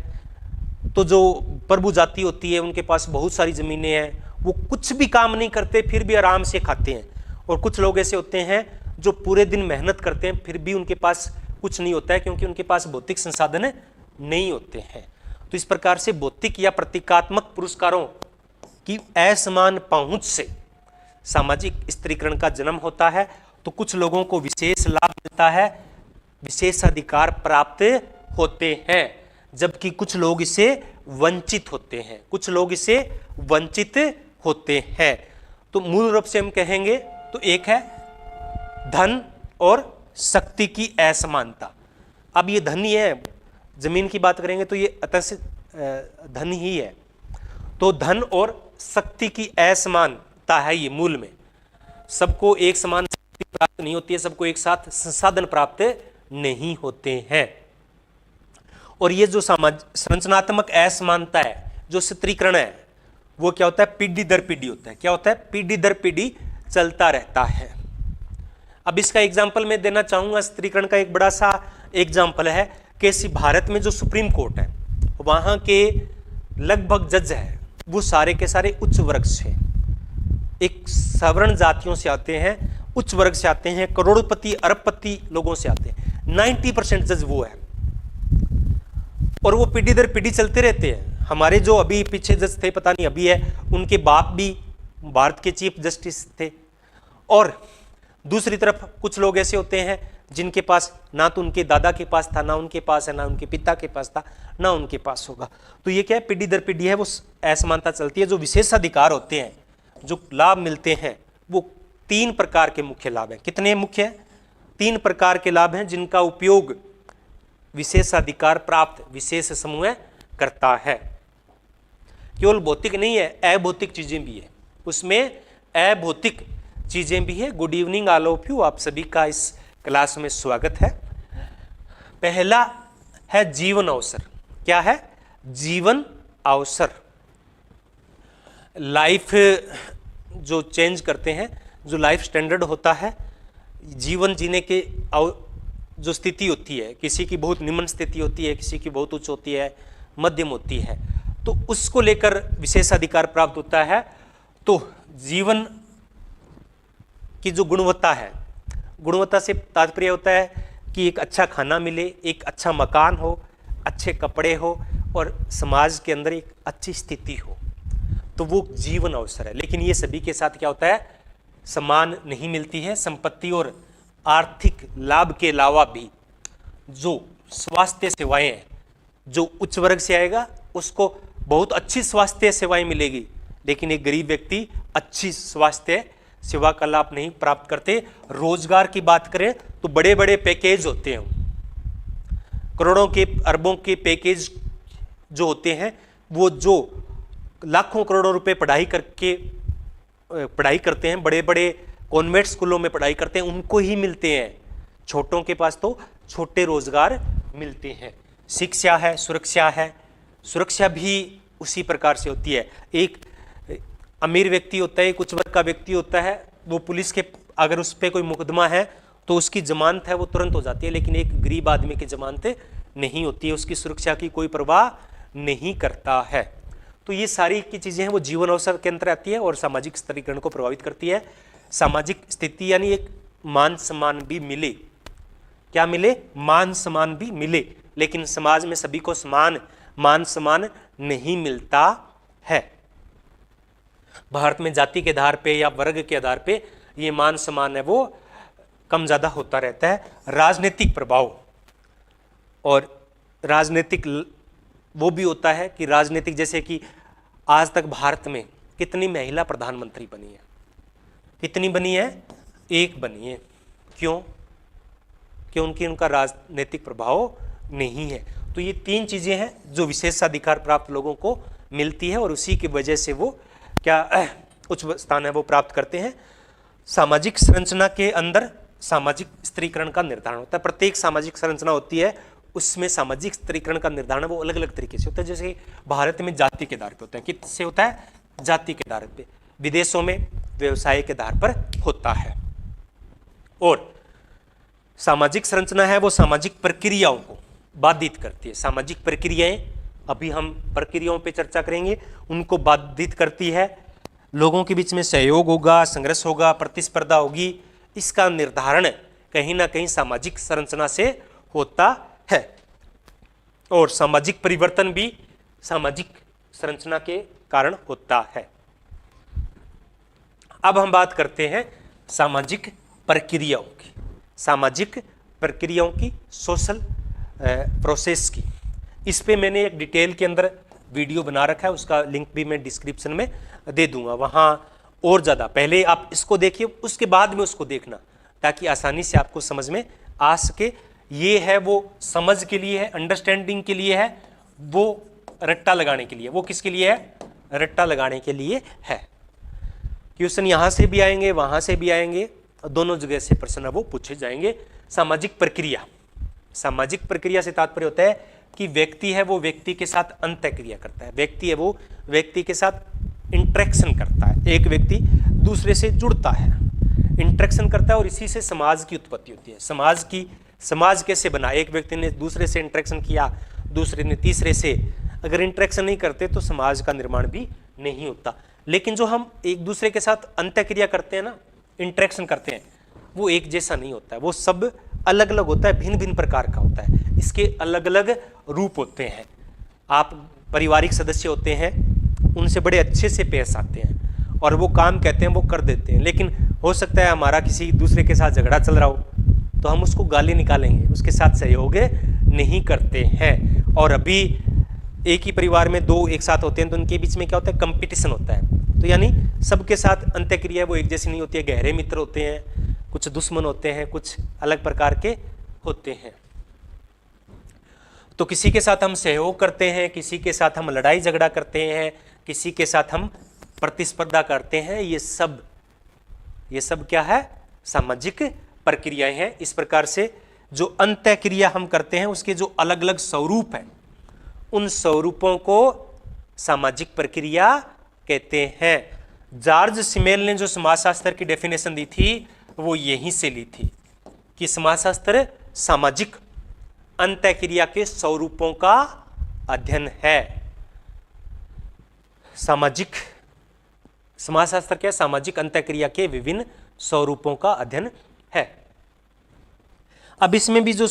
तो जो प्रभु जाति होती है उनके पास बहुत सारी जमीनें हैं, वो कुछ भी काम नहीं करते फिर भी आराम से खाते हैं। और कुछ लोग ऐसे होते हैं जो पूरे दिन मेहनत करते हैं फिर भी उनके पास कुछ नहीं होता है, क्योंकि उनके पास भौतिक संसाधन नहीं होते हैं। तो इस प्रकार से भौतिक या प्रतीकात्मक पुरस्कारों की असमान पहुंच से सामाजिक स्त्रीकरण का जन्म होता है तो कुछ लोगों को विशेष लाभ मिलता है, विशेष अधिकार प्राप्त होते हैं, जबकि कुछ लोग इससे वंचित होते हैं, कुछ लोग इससे वंचित होते हैं। तो मूल रूप से हम कहेंगे तो एक है धन और शक्ति की असमानता। अब ये धन ही है, जमीन की बात करेंगे तो ये अतः से धन ही है। तो धन और शक्ति की असमानता है ये मूल में। सबको एक समान शक्ति प्राप्त नहीं होती है, सबको एक साथ संसाधन प्राप्त नहीं होते हैं। और ये जो संरचनात्मक असमानता है, जो स्त्रीकरण है, वो क्या होता है, पीढ़ी दर पीढ़ी होता है। क्या होता है, पीढ़ी दर पीढ़ी चलता रहता है। अब इसका एग्जाम्पल मैं देना चाहूंगा, स्त्रीकरण का एक बड़ा सा एग्जाम्पल है कि भारत में जो सुप्रीम कोर्ट है वहां के लगभग जज है वो सारे के सारे उच्च वर्ग से, एक सवर्ण जातियों से आते हैं, उच्च वर्ग से आते हैं, करोड़पति अरबपति लोगों से आते हैं। 90% जज वो है और वो पीढ़ी दर पीढ़ी चलते रहते हैं। हमारे जो अभी पीछे जज थे, पता नहीं अभी है, उनके बाप भी भारत के चीफ जस्टिस थे। और दूसरी तरफ कुछ लोग ऐसे होते हैं जिनके पास ना तो उनके दादा के पास था, ना उनके पास है, ना उनके पिता के पास था, ना उनके पास होगा। तो ये क्या है, पीढ़ी दर पीढ़ी है, वो असमानता चलती है। जो विशेष अधिकार होते हैं, जो लाभ मिलते हैं, वो 3 प्रकार के मुख्य लाभ हैं। कितने मुख्य हैं? 3 प्रकार के लाभ हैं जिनका उपयोग विशेषाधिकार प्राप्त विशेष समूह करता है। केवल भौतिक नहीं है, अभौतिक चीजें भी है, उसमें अभौतिक चीजें भी है। Good evening all of you, आप सभी का इस क्लास में स्वागत है। पहला है जीवन अवसर। क्या है? जीवन अवसर। लाइफ जो चेंज करते हैं, जो लाइफ स्टैंडर्ड होता है, जीवन जीने के जो स्थिति होती है, किसी की बहुत निम्न स्थिति होती है, किसी की बहुत उच्च होती है, मध्यम होती है, तो उसको लेकर विशेषाधिकार प्राप्त होता है। तो जीवन की जो गुणवत्ता है, गुणवत्ता से तात्पर्य होता है कि एक अच्छा खाना मिले, एक अच्छा मकान हो, अच्छे कपड़े हो और समाज के अंदर एक अच्छी स्थिति हो, तो वो जीवन अवसर है। लेकिन ये सभी के साथ क्या होता है, समान नहीं मिलती है। संपत्ति और आर्थिक लाभ के अलावा भी जो स्वास्थ्य सेवाएं हैं, जो उच्च वर्ग से आएगा उसको बहुत अच्छी स्वास्थ्य सेवाएं मिलेगी, लेकिन एक गरीब व्यक्ति अच्छी स्वास्थ्य सेवा का लाभ नहीं प्राप्त करते। रोजगार की बात करें तो बड़े बड़े पैकेज होते हैं, करोड़ों के अरबों के पैकेज जो होते हैं, वो जो लाखों करोड़ों रुपए पढ़ाई करते हैं, बड़े बड़े कॉन्वेंट स्कूलों में पढ़ाई करते हैं, उनको ही मिलते हैं। छोटों के पास तो छोटे रोजगार मिलते हैं। शिक्षा है, सुरक्षा है, सुरक्षा भी उसी प्रकार से होती है। एक अमीर व्यक्ति होता है, एक उच्च वर्ग का व्यक्ति होता है, वो पुलिस के अगर उस पर कोई मुकदमा है तो उसकी जमानत है वो तुरंत हो जाती है, लेकिन एक गरीब आदमी की जमानत नहीं होती है, उसकी सुरक्षा की कोई परवाह नहीं करता है। तो ये सारी की चीज़ें हैं वो जीवन अवसर के अंतर आती है और सामाजिक स्तरीकरण को प्रभावित करती है। सामाजिक स्थिति यानी एक मान सम्मान भी मिले। क्या मिले? मान सम्मान भी मिले, लेकिन समाज में सभी को समान मान सम्मान नहीं मिलता है। भारत में जाति के आधार पे या वर्ग के आधार पे ये मान सम्मान है वो कम ज़्यादा होता रहता है। राजनीतिक प्रभाव, और राजनीतिक वो भी होता है कि राजनीतिक, जैसे कि आज तक भारत में कितनी महिला प्रधानमंत्री बनी है? कितनी बनी है? 1 बनी है। क्यों? क्योंकि उनका राजनीतिक प्रभाव नहीं है। तो ये 3 चीज़ें हैं जो विशेषाधिकार प्राप्त लोगों को मिलती है और उसी की वजह से वो क्या उच्च स्थान है वो प्राप्त करते हैं। सामाजिक संरचना के अंदर सामाजिक स्त्रीकरण का निर्धारण होता है। प्रत्येक सामाजिक संरचना होती है, उसमें सामाजिक स्त्रीकरण का निर्धारण वो अलग अलग तरीके से होता है। जैसे भारत में जाति के आधार पर होता है। किससे होता है? जाति के आधार पे। विदेशों में व्यवसाय के आधार पर होता है। और सामाजिक संरचना है वो सामाजिक प्रक्रियाओं को बाधित करती है। सामाजिक प्रक्रियाएं, अभी हम प्रक्रियाओं पे चर्चा करेंगे, उनको बाधित करती है। लोगों के बीच में सहयोग होगा, संघर्ष होगा, प्रतिस्पर्धा होगी, इसका निर्धारण कहीं ना कहीं सामाजिक संरचना से होता है। और सामाजिक परिवर्तन भी सामाजिक संरचना के कारण होता है। अब हम बात करते हैं सामाजिक प्रक्रियाओं की, सामाजिक प्रक्रियाओं की, सोशल प्रोसेस की। इस पे मैंने एक डिटेल के अंदर वीडियो बना रखा है, उसका लिंक भी मैं डिस्क्रिप्शन में दे दूंगा, वहाँ और ज़्यादा पहले आप इसको देखिए, उसके बाद में उसको देखना, ताकि आसानी से आपको समझ में आ सके। ये है वो समझ के लिए है, अंडरस्टैंडिंग के लिए है, वो रट्टा लगाने के लिए। वो किसके लिए है? रट्टा लगाने के लिए है। क्वेश्चन यहाँ से भी आएंगे, वहाँ से भी आएंगे, दोनों जगह से प्रश्न वो पूछे जाएंगे। सामाजिक प्रक्रिया, सामाजिक प्रक्रिया से तात्पर्य होता है कि व्यक्ति है वो व्यक्ति के साथ अंतःक्रिया करता है, व्यक्ति है वो व्यक्ति के साथ इंटरेक्शन करता है, एक व्यक्ति दूसरे से जुड़ता है, इंटरेक्शन करता है, और इसी से समाज की उत्पत्ति होती है। समाज कैसे बना? एक व्यक्ति ने दूसरे से इंटरेक्शन किया, दूसरे ने तीसरे से। अगर इंटरेक्शन नहीं करते तो समाज का निर्माण भी नहीं होता। लेकिन जो हम एक दूसरे के साथ अंतःक्रिया करते हैं ना, इंटरेक्शन करते हैं, वो एक जैसा नहीं होता है, वो सब अलग अलग होता है, भिन्न भिन्न प्रकार का होता है, इसके अलग अलग रूप होते हैं। आप पारिवारिक सदस्य होते हैं, उनसे बड़े अच्छे से पेश आते हैं, और वो काम कहते हैं वो कर देते हैं। लेकिन हो सकता है हमारा किसी दूसरे के साथ झगड़ा चल रहा हो, तो हम उसको गाली निकालेंगे, उसके साथ सहयोग नहीं करते हैं। और अभी एक ही परिवार में दो एक साथ होते हैं, तो उनके बीच में क्या होता है? कंपटीशन होता है। तो यानी सबके साथ अंतःक्रिया वो एक जैसी नहीं होती है, गहरे मित्र होते हैं, कुछ दुश्मन होते हैं, कुछ अलग प्रकार के होते हैं। तो किसी के साथ हम सहयोग करते हैं, किसी के साथ हम लड़ाई झगड़ा करते हैं, किसी के साथ हम प्रतिस्पर्धा करते हैं। ये सब क्या है? सामाजिक प्रक्रियाएं हैं। इस प्रकार से जो अंतःक्रिया हम करते हैं उसके जो अलग अलग स्वरूप हैं, उन स्वरूपों को सामाजिक प्रक्रिया कहते हैं। जॉर्ज सिमेल ने जो समाजशास्त्र की डेफिनेशन दी थी वो यहीं से ली थी कि समाजशास्त्र सामाजिक अंतःक्रिया के स्वरूपों का अध्ययन है। समाजशास्त्र क्या? सामाजिक अंतःक्रिया के विभिन्न स्वरूपों का अध्ययन है। अब इसमें भी जो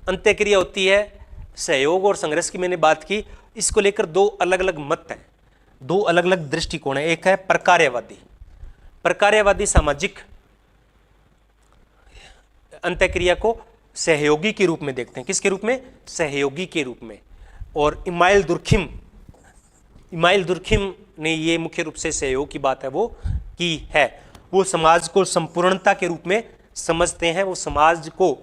अंतःक्रिया होती है, सहयोग और संघर्ष की मैंने बात की, इसको लेकर दो अलग अलग मत हैं, दो अलग अलग दृष्टिकोण है। एक है प्रकार्यवादी सामाजिक अंतःक्रिया को सहयोगी के रूप में देखते हैं। किसके रूप में? सहयोगी के रूप में। और इमाइल दुर्खिम ने ये मुख्य रूप से सहयोग की बात है वो की है। वो समाज को संपूर्णता के रूप में समझते हैं, वो समाज को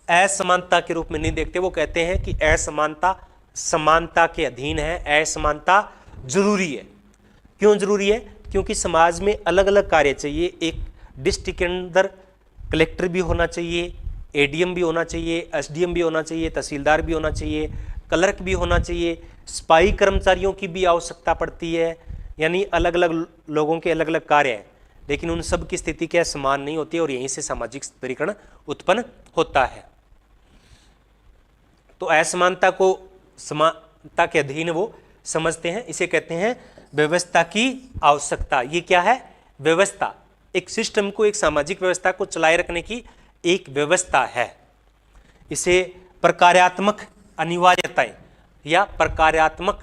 असमानता के रूप में नहीं देखते। वो कहते हैं कि असमानता समानता के अधीन है, असमानता जरूरी है। क्यों जरूरी है? क्योंकि समाज में अलग अलग कार्य चाहिए। एक डिस्ट्रिक्ट के अंदर कलेक्टर भी होना चाहिए, एडीएम भी होना चाहिए, एसडीएम भी होना चाहिए, तहसीलदार भी होना चाहिए, क्लर्क भी होना चाहिए, सिपाही कर्मचारियों की भी आवश्यकता पड़ती है। यानी अलग अलग लोगों के अलग अलग कार्य हैं, लेकिन उन सब की स्थिति क्या समान नहीं होती है, और यहीं से सामाजिक स्तरीकरण उत्पन्न होता है। तो असमानता को समानता के अधीन वो समझते हैं, इसे कहते हैं व्यवस्था की आवश्यकता। ये क्या है? व्यवस्था। एक सिस्टम को, एक सामाजिक व्यवस्था को चलाए रखने की एक व्यवस्था है। इसे प्रकार्यात्मक अनिवार्यताएं या प्रकार्यात्मक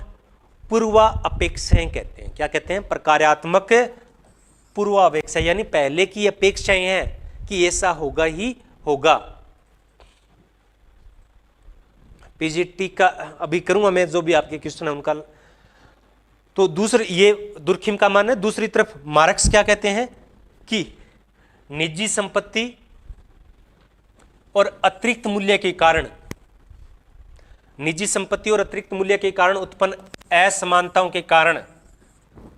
पूर्वापेक्षाएं कहते हैं। क्या कहते हैं? प्रकार्यात्मक पूर्वापेक्षा, यानी पहले की अपेक्षाएं हैं कि ऐसा होगा ही होगा। पीजीटी का अभी करूंगा मैं, जो भी आपके क्वेश्चन है उनका। तो दूसरी, ये दुर्खिम का मान है। दूसरी तरफ मार्क्स क्या कहते हैं कि निजी संपत्ति और अतिरिक्त मूल्य के कारण, निजी संपत्ति और अतिरिक्त मूल्य के कारण उत्पन्न असमानताओं के कारण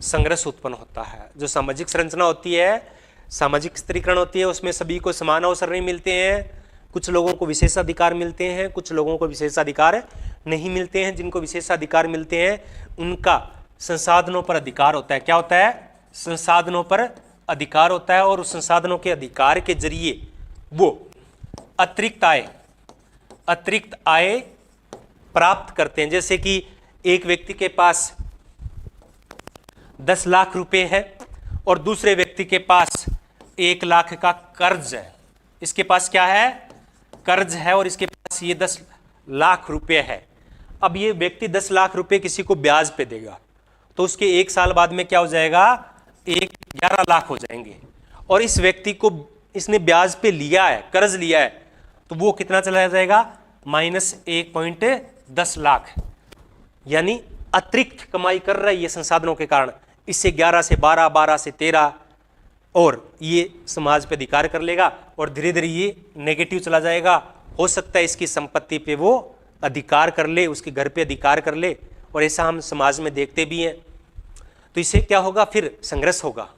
संघर्ष उत्पन्न होता है। जो सामाजिक संरचना होती है, सामाजिक स्तरीकरण होती है, उसमें सभी को समान अवसर नहीं मिलते हैं। कुछ लोगों को विशेषाधिकार मिलते हैं, कुछ लोगों को विशेषाधिकार नहीं मिलते हैं। जिनको विशेषाधिकार मिलते हैं उनका संसाधनों पर अधिकार होता है। क्या होता है? संसाधनों पर अधिकार होता है, और उस संसाधनों के अधिकार के जरिए वो अतिरिक्त आय प्राप्त करते हैं। जैसे कि एक व्यक्ति के पास 10 लाख रुपए है और दूसरे व्यक्ति के पास 1 लाख का कर्ज है। इसके पास क्या है? कर्ज है, और इसके पास ये 10 लाख रुपए है। अब ये व्यक्ति 10 लाख रुपए किसी को ब्याज पे देगा, तो उसके 1 साल बाद में क्या हो जाएगा? 11 लाख हो जाएंगे। और इस व्यक्ति को इसने ब्याज पे लिया है, कर्ज लिया है, तो वो कितना चला जाएगा, -1.10 लाख, यानी अतिरिक्त कमाई कर रहा है ये संसाधनों के कारण। इससे 11 से 12, 12 से 13, और ये समाज पे अधिकार कर लेगा और धीरे धीरे ये नेगेटिव चला जाएगा। हो सकता है इसकी संपत्ति पे वो अधिकार कर ले, उसके घर पे अधिकार कर ले, और ऐसा हम समाज में देखते भी हैं। तो इससे क्या होगा, फिर संघर्ष होगा।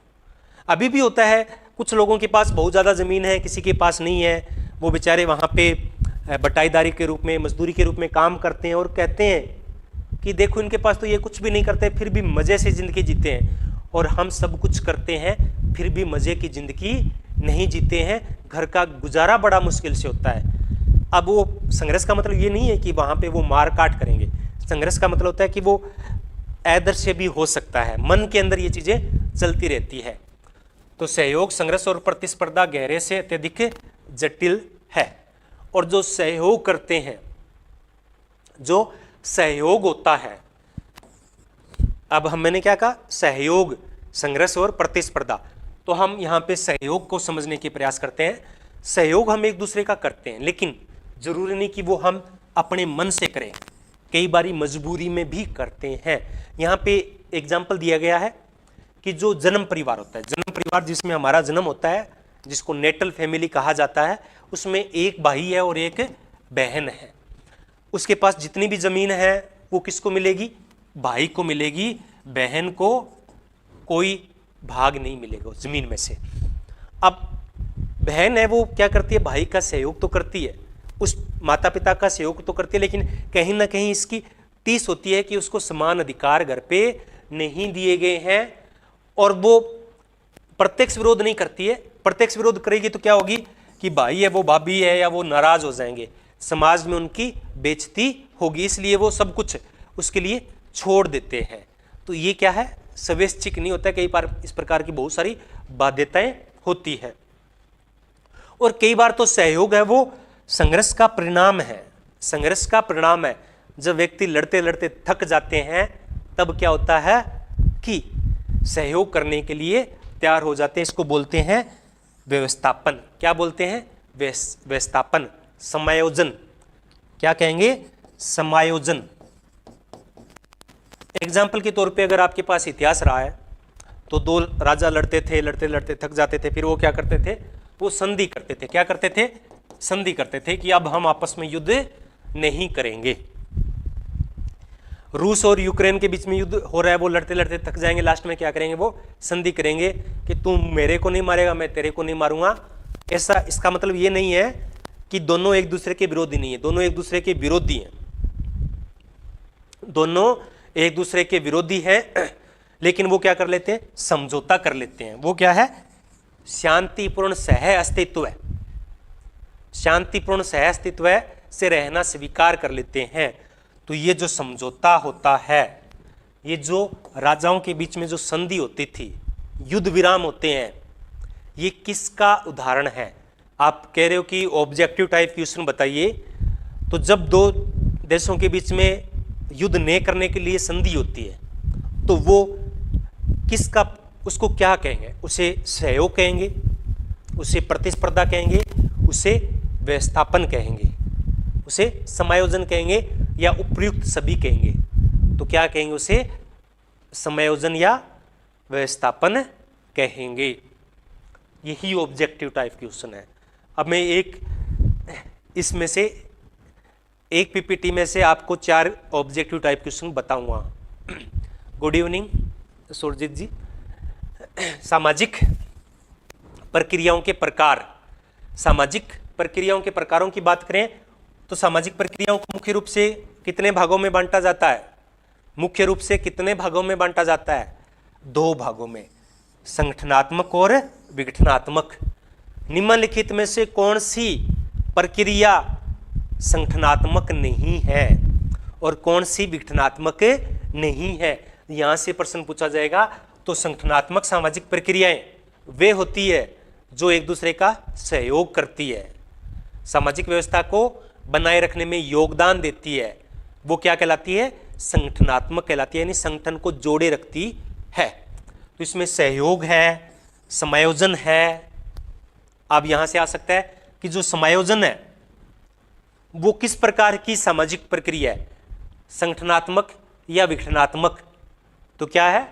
अभी भी होता है, कुछ लोगों के पास बहुत ज़्यादा ज़मीन है, किसी के पास नहीं है, वो बेचारे वहाँ पे बटाईदारी के रूप में, मजदूरी के रूप में काम करते हैं और कहते हैं कि देखो इनके पास तो ये कुछ भी नहीं करते, फिर भी मज़े से ज़िंदगी जीते हैं। और हम सब कुछ करते हैं, फिर भी मज़े की ज़िंदगी नहीं जीते हैं, घर का गुजारा बड़ा मुश्किल से होता है। अब वो संघर्ष का मतलब ये नहीं है कि वहाँ पे वो मार काट करेंगे। संघर्ष का मतलब होता है कि वो आदर्श भी हो सकता है, मन के अंदर ये चीज़ें चलती रहती है। तो सहयोग, संघर्ष और प्रतिस्पर्धा गहरे से अत्यधिक जटिल है। और जो सहयोग करते हैं, जो सहयोग होता है, अब मैंने क्या कहा, सहयोग, संघर्ष और प्रतिस्पर्धा, तो हम यहाँ पे सहयोग को समझने की प्रयास करते हैं। सहयोग हम एक दूसरे का करते हैं, लेकिन जरूरी नहीं कि वो हम अपने मन से करें, कई बारी मजबूरी में भी करते हैं। यहाँ पे एग्जाम्पल दिया गया है कि जो जन्म परिवार होता है, जन्म परिवार जिसमें हमारा जन्म होता है, जिसको नेटल फैमिली कहा जाता है, उसमें एक भाई है और एक बहन है। उसके पास जितनी भी जमीन है वो किसको मिलेगी, भाई को मिलेगी, बहन को कोई भाग नहीं मिलेगा उस जमीन में से। अब बहन है, वो क्या करती है, भाई का सहयोग तो करती है, उस माता पिता का सहयोग तो करती है, लेकिन कहीं ना कहीं इसकी टीस होती है कि उसको समान अधिकार घर पे नहीं दिए गए हैं। और वो प्रत्यक्ष विरोध नहीं करती है, प्रत्यक्ष विरोध करेगी तो क्या होगी कि भाई है वो भाभी है या वो नाराज हो जाएंगे, समाज में उनकी बेइज्जती होगी, इसलिए वो सब कुछ उसके लिए छोड़ देते हैं। तो ये क्या है, स्वैच्छिक नहीं होता है, कई बार इस प्रकार की बहुत सारी बाध्यताएं होती है। और कई बार तो सहयोग है वो संघर्ष का परिणाम है, संघर्ष का परिणाम है। जब व्यक्ति लड़ते लड़ते थक जाते हैं, तब क्या होता है कि सहयोग करने के लिए तैयार हो जाते हैं। इसको बोलते हैं व्यवस्थापन। क्या बोलते हैं, व्यवस्थापन, समायोजन। क्या कहेंगे, समायोजन। एग्जाम्पल के तौर पे अगर आपके पास इतिहास रहा है, तो दो राजा लड़ते थे, लड़ते लड़ते थक जाते थे, फिर वो क्या करते थे, वो संधि करते थे। क्या करते थे, संधि करते थे कि अब हम आपस में युद्ध नहीं करेंगे। रूस और यूक्रेन के बीच में युद्ध हो रहा है, वो लड़ते लड़ते थक जाएंगे, लास्ट में क्या करेंगे, वो संधि करेंगे कि तू मेरे को नहीं मारेगा, मैं तेरे को नहीं मारूंगा। ऐसा, इसका मतलब ये नहीं है कि दोनों एक दूसरे के विरोधी नहीं है, दोनों एक दूसरे के विरोधी हैं, दोनों एक दूसरे के विरोधी हैं, लेकिन वो क्या कर लेते हैं, समझौता कर लेते हैं। वो क्या है, शांतिपूर्ण सह अस्तित्व है, शांतिपूर्ण सह अस्तित्व से रहना स्वीकार कर लेते हैं। तो ये जो समझौता होता है, ये जो राजाओं के बीच में जो संधि होती थी, युद्ध विराम होते हैं, ये किसका उदाहरण है। आप कह रहे हो कि ऑब्जेक्टिव टाइप क्वेश्चन बताइए, तो जब दो देशों के बीच में युद्ध न करने के लिए संधि होती है, तो वो किसका, उसको क्या कहेंगे, उसे सहयोग कहेंगे, उसे प्रतिस्पर्धा कहेंगे, उसे व्यवस्थापन कहेंगे, उसे समायोजन कहेंगे, या उपयुक्त सभी कहेंगे। तो क्या कहेंगे, उसे समायोजन या व्यवस्थापन कहेंगे। यही ऑब्जेक्टिव टाइप क्वेश्चन है। अब मैं एक इसमें से एक पीपीटी में से आपको 4 ऑब्जेक्टिव टाइप क्वेश्चन बताऊंगा। गुड इवनिंग सुरजीत जी। सामाजिक प्रक्रियाओं के प्रकार, सामाजिक प्रक्रियाओं के प्रकारों की बात करें तो सामाजिक प्रक्रियाओं को मुख्य रूप से कितने भागों में बांटा जाता है, मुख्य रूप से कितने भागों में बांटा जाता है, 2 भागों में, संगठनात्मक और विघटनात्मक। निम्नलिखित में से कौन सी प्रक्रिया संगठनात्मक नहीं है और कौन सी विघटनात्मक नहीं है, यहां से प्रश्न पूछा जाएगा। तो संगठनात्मक सामाजिक प्रक्रियाएं वे होती है जो एक दूसरे का सहयोग करती है, सामाजिक व्यवस्था को बनाए रखने में योगदान देती है, वो क्या कहलाती है, संगठनात्मक कहलाती है, यानी संगठन को जोड़े रखती है। तो इसमें सहयोग है, समायोजन है। अब यहां से आ सकता है कि जो समायोजन है वो किस प्रकार की सामाजिक प्रक्रिया है, संगठनात्मक या विघटनात्मक? तो क्या है?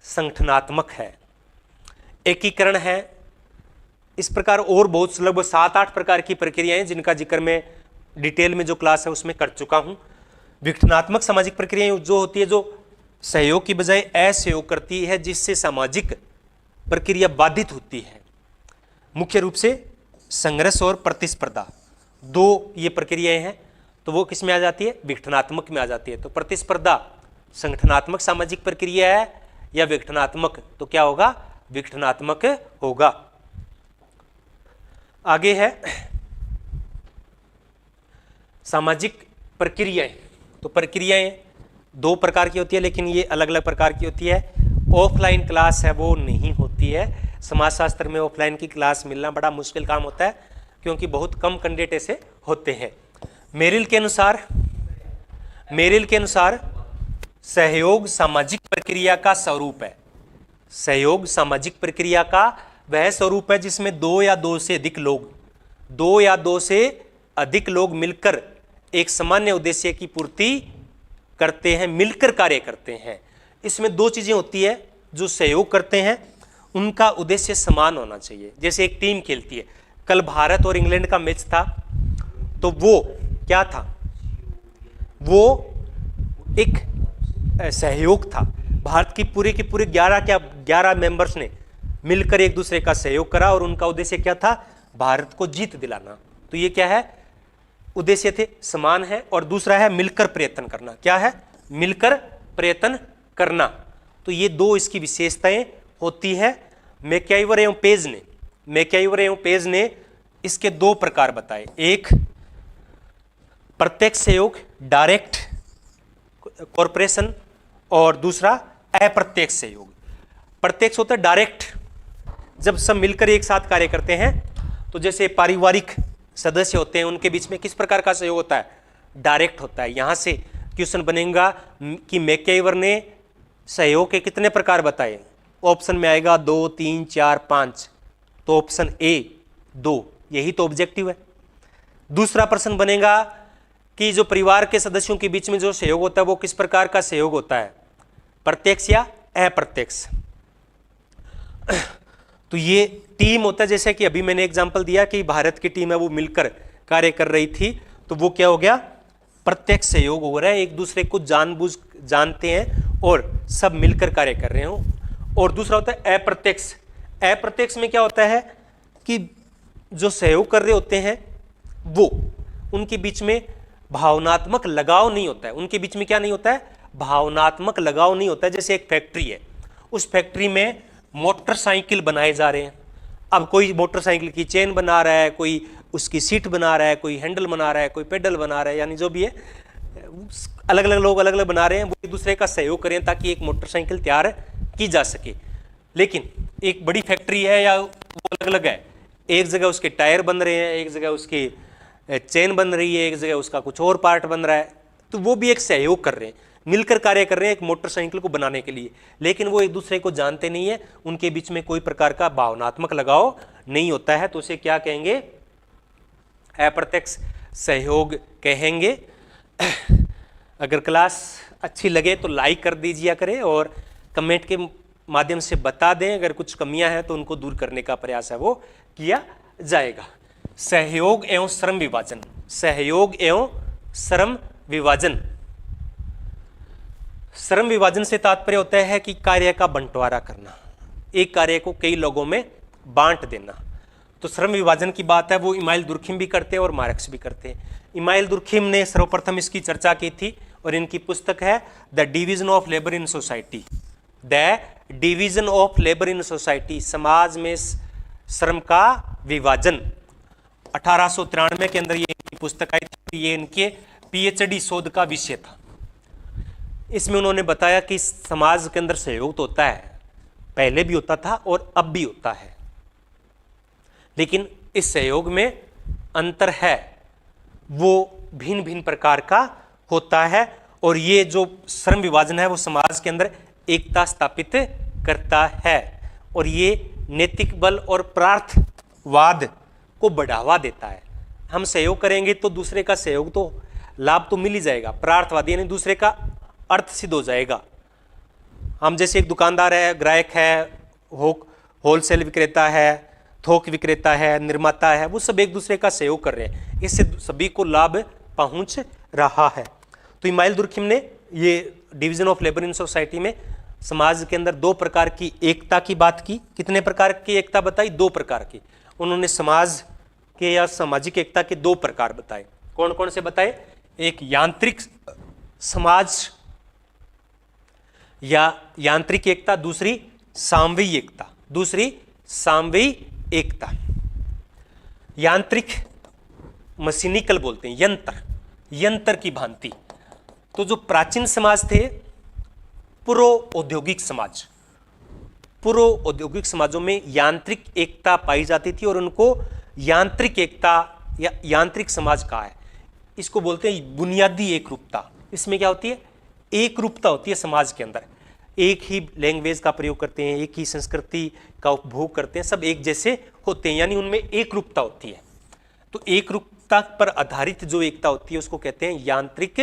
संगठनात्मक है। एकीकरण है। इस प्रकार और बहुत लगभग 7-8 प्रकार की प्रक्रियाएं जिनका जिक्र मैं डिटेल में जो क्लास है उसमें कर चुका हूं। विघटनात्मक सामाजिक प्रक्रियाएं जो होती है, जो सहयोग की बजाय असहयोग करती है, जिससे सामाजिक प्रक्रिया बाधित होती है। मुख्य रूप से संघर्ष और प्रतिस्पर्धा, दो ये प्रक्रियाएं हैं, तो वो किस में आ जाती है? विघटनात्मक में आ जाती है। तो प्रतिस्पर्धा संगठनात्मक सामाजिक प्रक्रिया है या विघटनात्मक? तो क्या होगा? विघटनात्मक होगा। आगे है सामाजिक प्रक्रियाएं। तो प्रक्रियाएं दो प्रकार की होती है, लेकिन ये अलग अलग प्रकार की होती है। ऑफलाइन क्लास है वो नहीं होती है। समाजशास्त्र में ऑफलाइन की क्लास मिलना बड़ा मुश्किल काम होता है, क्योंकि बहुत कम कैंडिडेट ऐसे होते हैं। मेरिल के अनुसार सहयोग सामाजिक प्रक्रिया का स्वरूप है। सहयोग सामाजिक प्रक्रिया का वह स्वरूप है जिसमें दो या दो से अधिक लोग मिलकर एक सामान्य उद्देश्य की पूर्ति करते हैं, मिलकर कार्य करते हैं। इसमें दो चीजें होती है। जो सहयोग करते हैं उनका उद्देश्य समान होना चाहिए। जैसे एक टीम खेलती है, कल भारत और इंग्लैंड का मैच था, तो वो क्या था? वो एक सहयोग था। भारत की पूरे 11 मेंबर्स ने मिलकर एक दूसरे का सहयोग करा और उनका उद्देश्य क्या था? भारत को जीत दिलाना। तो ये क्या है? उद्देश्य थे, समान है। और दूसरा है मिलकर प्रयत्न करना। क्या है? मिलकर प्रयत्न करना। तो ये दो इसकी विशेषताएं होती है। मैकआइवर एवं पेज ने इसके दो प्रकार बताए। एक प्रत्यक्ष सहयोग, डायरेक्ट कॉर्पोरेशन, और दूसरा अप्रत्यक्ष सहयोग। प्रत्यक्ष होता है डायरेक्ट, जब सब मिलकर एक साथ कार्य करते हैं। तो जैसे पारिवारिक सदस्य होते हैं, उनके बीच में किस प्रकार का सहयोग होता है? डायरेक्ट होता है। यहां से क्वेश्चन बनेगा कि मैकआइवर ने सहयोग के कितने प्रकार बताए? ऑप्शन में आएगा 2, 3, 4, 5। तो ऑप्शन ए 2, यही तो ऑब्जेक्टिव है। दूसरा प्रश्न बनेगा कि जो परिवार के सदस्यों के बीच में जो सहयोग होता है वो किस प्रकार का सहयोग होता है? प्रत्यक्ष या अप्रत्यक्ष? तो ये टीम होता है, जैसे कि अभी मैंने एग्जांपल दिया कि भारत की टीम है वो मिलकर कार्य कर रही थी, तो वो क्या हो गया? प्रत्यक्ष सहयोग हो रहा है, एक दूसरे को जानते हैं और सब मिलकर कार्य कर रहे हो। और दूसरा होता है अप्रत्यक्ष। अप्रत्यक्ष में क्या होता है कि जो सहयोग कर रहे होते हैं वो उनके बीच में भावनात्मक लगाव नहीं होता है। उनके बीच में क्या नहीं होता है? भावनात्मक लगाव नहीं होता है। जैसे एक फैक्ट्री है, उस फैक्ट्री में मोटरसाइकिल बनाए जा रहे हैं। अब कोई मोटरसाइकिल की चेन बना रहा है, कोई उसकी सीट बना रहा है, कोई हैंडल बना रहा है, कोई पेडल बना रहा है, यानी जो भी है अलग अलग लोग अलग अलग बना रहे हैं। वो एक दूसरे का सहयोग करें ताकि एक मोटरसाइकिल तैयार की जा सके। लेकिन एक बड़ी फैक्ट्री है या वो अलग अलग है, एक जगह उसके टायर बन रहे हैं, एक जगह उसकी चेन बन रही है, एक जगह उसका कुछ और पार्ट बन रहा है, तो वो भी एक सहयोग कर रहे हैं, मिलकर कार्य कर रहे हैं एक मोटरसाइकिल को बनाने के लिए। लेकिन वो एक दूसरे को जानते नहीं है, उनके बीच में कोई प्रकार का भावनात्मक लगाव नहीं होता है। तो उसे क्या कहेंगे? अप्रत्यक्ष सहयोग कहेंगे। अगर क्लास अच्छी लगे तो लाइक कर दीजिए करें और कमेंट के माध्यम से बता दें। अगर कुछ कमियां हैं तो उनको दूर करने का प्रयास है वो किया जाएगा। सहयोग एवं श्रम विभाजन। सहयोग एवं श्रम विभाजन। श्रम विभाजन से तात्पर्य होता है कि कार्य का बंटवारा करना, एक कार्य को कई लोगों में बांट देना। तो श्रम विभाजन की बात है वो इमाइल दुर्खिम भी करते हैं और मार्क्स भी करते हैं। इमाइल दुर्खिम ने सर्वप्रथम इसकी चर्चा की थी और इनकी पुस्तक है the division of labour in society. The division of labour in society, समाज में श्रम का विभाजन। 1893 के अंदर ये इनकी पुस्तक आई थी। ये इनके पीएचडी शोध का विषय था। इसमें उन्होंने बताया कि समाज के अंदर सहयोग तो होता है, पहले भी होता था और अब भी होता है, लेकिन इस सहयोग में अंतर है, वो भिन्न भिन्न प्रकार का होता है। और ये जो श्रम विभाजन है वो समाज के अंदर एकता स्थापित करता है और ये नैतिक बल और परार्थवाद को बढ़ावा देता है। हम सहयोग करेंगे तो दूसरे का सहयोग तो लाभ तो मिल ही जाएगा, परार्थवाद यानी दूसरे का अर्थ सिद्ध हो जाएगा। हम जैसे एक दुकानदार है, ग्राहक है, होलसेल विक्रेता है, थोक विक्रेता है, निर्माता है, वो सब एक दूसरे का सहयोग कर रहे हैं, इससे सभी को लाभ पहुंच रहा है। तो इमाइल दुर्खिम ने ये division of labour in society में समाज के अंदर 2 प्रकार की एकता की बात की। कितने प्रकार की एकता बताई? 2 प्रकार की। उन्होंने समाज के या सामाजिक एकता के 2 प्रकार बताए। कौन कौन से बताए? एक यांत्रिक समाज या यांत्रिक एकता, दूसरी सामयिक एकता। दूसरी सामयिक एकता। यांत्रिक मशीनिकल बोलते हैं, यंत्र की भांति। तो जो प्राचीन समाज थे, पूर्व औद्योगिक समाजों में यांत्रिक एकता पाई जाती थी और उनको यांत्रिक एकता या यांत्रिक समाज कहा है। इसको बोलते हैं बुनियादी एकरूपता। इसमें क्या होती है? एक रूपता होती है समाज के अंदर, एक ही लैंग्वेज का प्रयोग करते हैं, एक ही संस्कृति का उपभोग करते हैं, सब एक जैसे होते हैं, यानी उनमें एक रूपता होती है। तो एक रूपता पर आधारित जो एकता होती है उसको कहते हैं यांत्रिक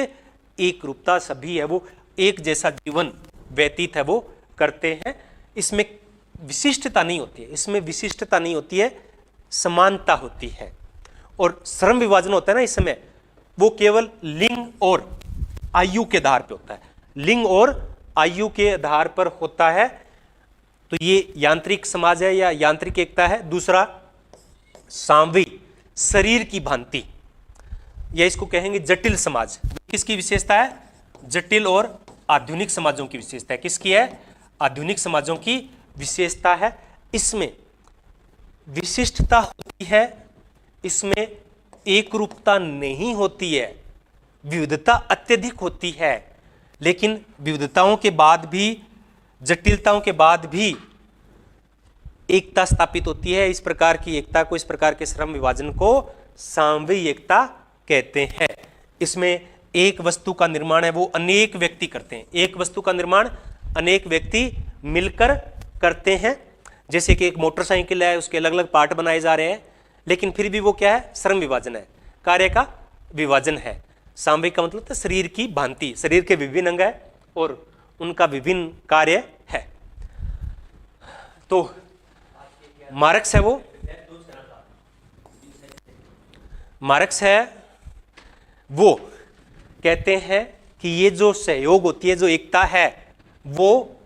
एक रूपता। सभी है वो एक जैसा जीवन व्यतीत है वो करते हैं। इसमें विशिष्टता नहीं होती है, इसमें विशिष्टता नहीं होती है, समानता होती है। और श्रम विभाजन होता है ना, इस समय वो केवल लिंग और आयु के आधार पर होता है, लिंग और आयु के आधार पर होता है। तो ये यांत्रिक समाज है या यांत्रिक एकता है। दूसरा सामयिक, शरीर की भांति, या इसको कहेंगे जटिल समाज। किसकी विशेषता है? जटिल और आधुनिक समाजों की विशेषता है। किसकी है? आधुनिक समाजों की विशेषता है। इसमें विशिष्टता होती है, इसमें एक रूपता नहीं होती है, विविधता अत्यधिक होती है, लेकिन विविधताओं के बाद भी, जटिलताओं के बाद भी एकता स्थापित होती है। इस प्रकार की एकता को, इस प्रकार के श्रम विभाजन को सामयिक एकता कहते हैं। इसमें एक वस्तु का निर्माण है वो अनेक व्यक्ति करते हैं, एक वस्तु का निर्माण अनेक व्यक्ति मिलकर करते हैं। जैसे कि एक मोटरसाइकिल है, उसके अलग अलग पार्ट बनाए जा रहे हैं, लेकिन फिर भी वो क्या है? श्रम विभाजन है, कार्य का विभाजन है। सामयिक का मतलब तो शरीर की भांति, शरीर के विभिन्न अंग है और उनका विभिन्न कार्य है। तो मार्क्स है वो, मार्क्स है वो कहते हैं कि ये जो सहयोग होती है, जो एकता है, वो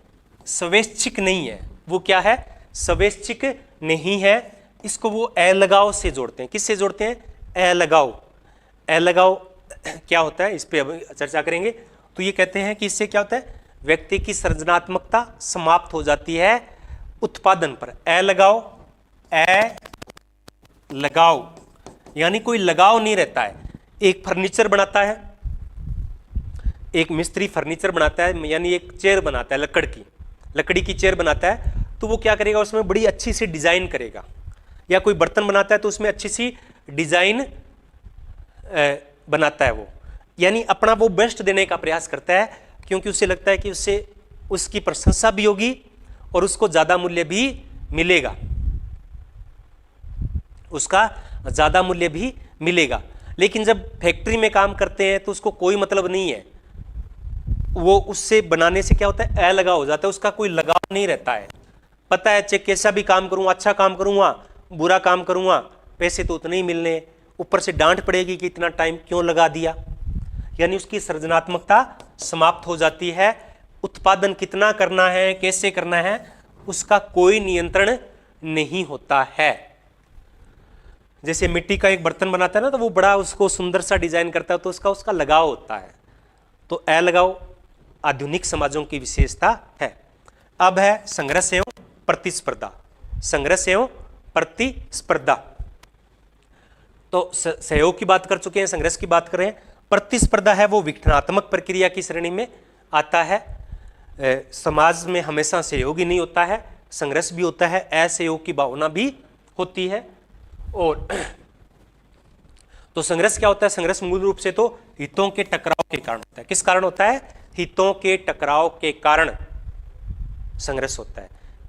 स्वैच्छिक नहीं है। वो क्या है? स्वैच्छिक नहीं है। इसको वो अलगाव से जोड़ते हैं। किससे जोड़ते हैं? अलगाव। अलगाव क्या होता है, इस पे अब चर्चा करेंगे। तो ये कहते हैं कि इससे क्या होता है? व्यक्ति की सृजनात्मकता समाप्त हो जाती है उत्पादन पर। लगाव यानी कोई लगाव नहीं रहता है। एक फर्नीचर बनाता है, एक मिस्त्री फर्नीचर बनाता है, यानी एक चेयर बनाता है, लकड़ी की चेयर बनाता है, तो वो क्या करेगा? उसमें बड़ी अच्छी सी डिजाइन करेगा। या कोई बर्तन बनाता है तो उसमें अच्छी सी डिजाइन बनाता है वो, यानी अपना वो बेस्ट देने का प्रयास करता है, क्योंकि उसे लगता है कि उससे उसकी प्रशंसा भी होगी और उसको ज्यादा मूल्य भी मिलेगा, उसका ज्यादा मूल्य भी मिलेगा। लेकिन जब फैक्ट्री में काम करते हैं तो उसको कोई मतलब नहीं है, वो उससे बनाने से क्या होता है? अलगाव हो जाता है, उसका कोई लगाव नहीं रहता है। पता है चाहे कैसा भी काम करूंगा, अच्छा काम करूंगा, बुरा काम करूंगा, पैसे तो उतने ही मिलने, ऊपर से डांट पड़ेगी कि इतना टाइम क्यों लगा दिया। यानी उसकी सृजनात्मकता समाप्त हो जाती है। उत्पादन कितना करना है, कैसे करना है, उसका कोई नियंत्रण नहीं होता है। जैसे मिट्टी का एक बर्तन बनाता है ना, तो वो बड़ा उसको सुंदर सा डिजाइन करता है, तो उसका लगाव होता है। तो अलगाव आधुनिक समाजों की विशेषता है। अब है संघर्ष एवं प्रतिस्पर्धा। संघर्ष एवं प्रतिस्पर्धा। तो सहयोग की बात कर चुके हैं, संघर्ष की बात कर रहे हैं। प्रतिस्पर्धा है वो विघटनात्मक प्रक्रिया की श्रेणी में आता है। समाज में हमेशा सहयोग ही नहीं होता है, संघर्ष भी होता है, असहयोग की भावना भी होती है। और तो संघर्ष क्या होता है? संघर्ष मूल रूप से तो हितों के टकराव के कारण होता है। किस कारण होता है? हितों के टकराव के कारण संघर्ष होता है।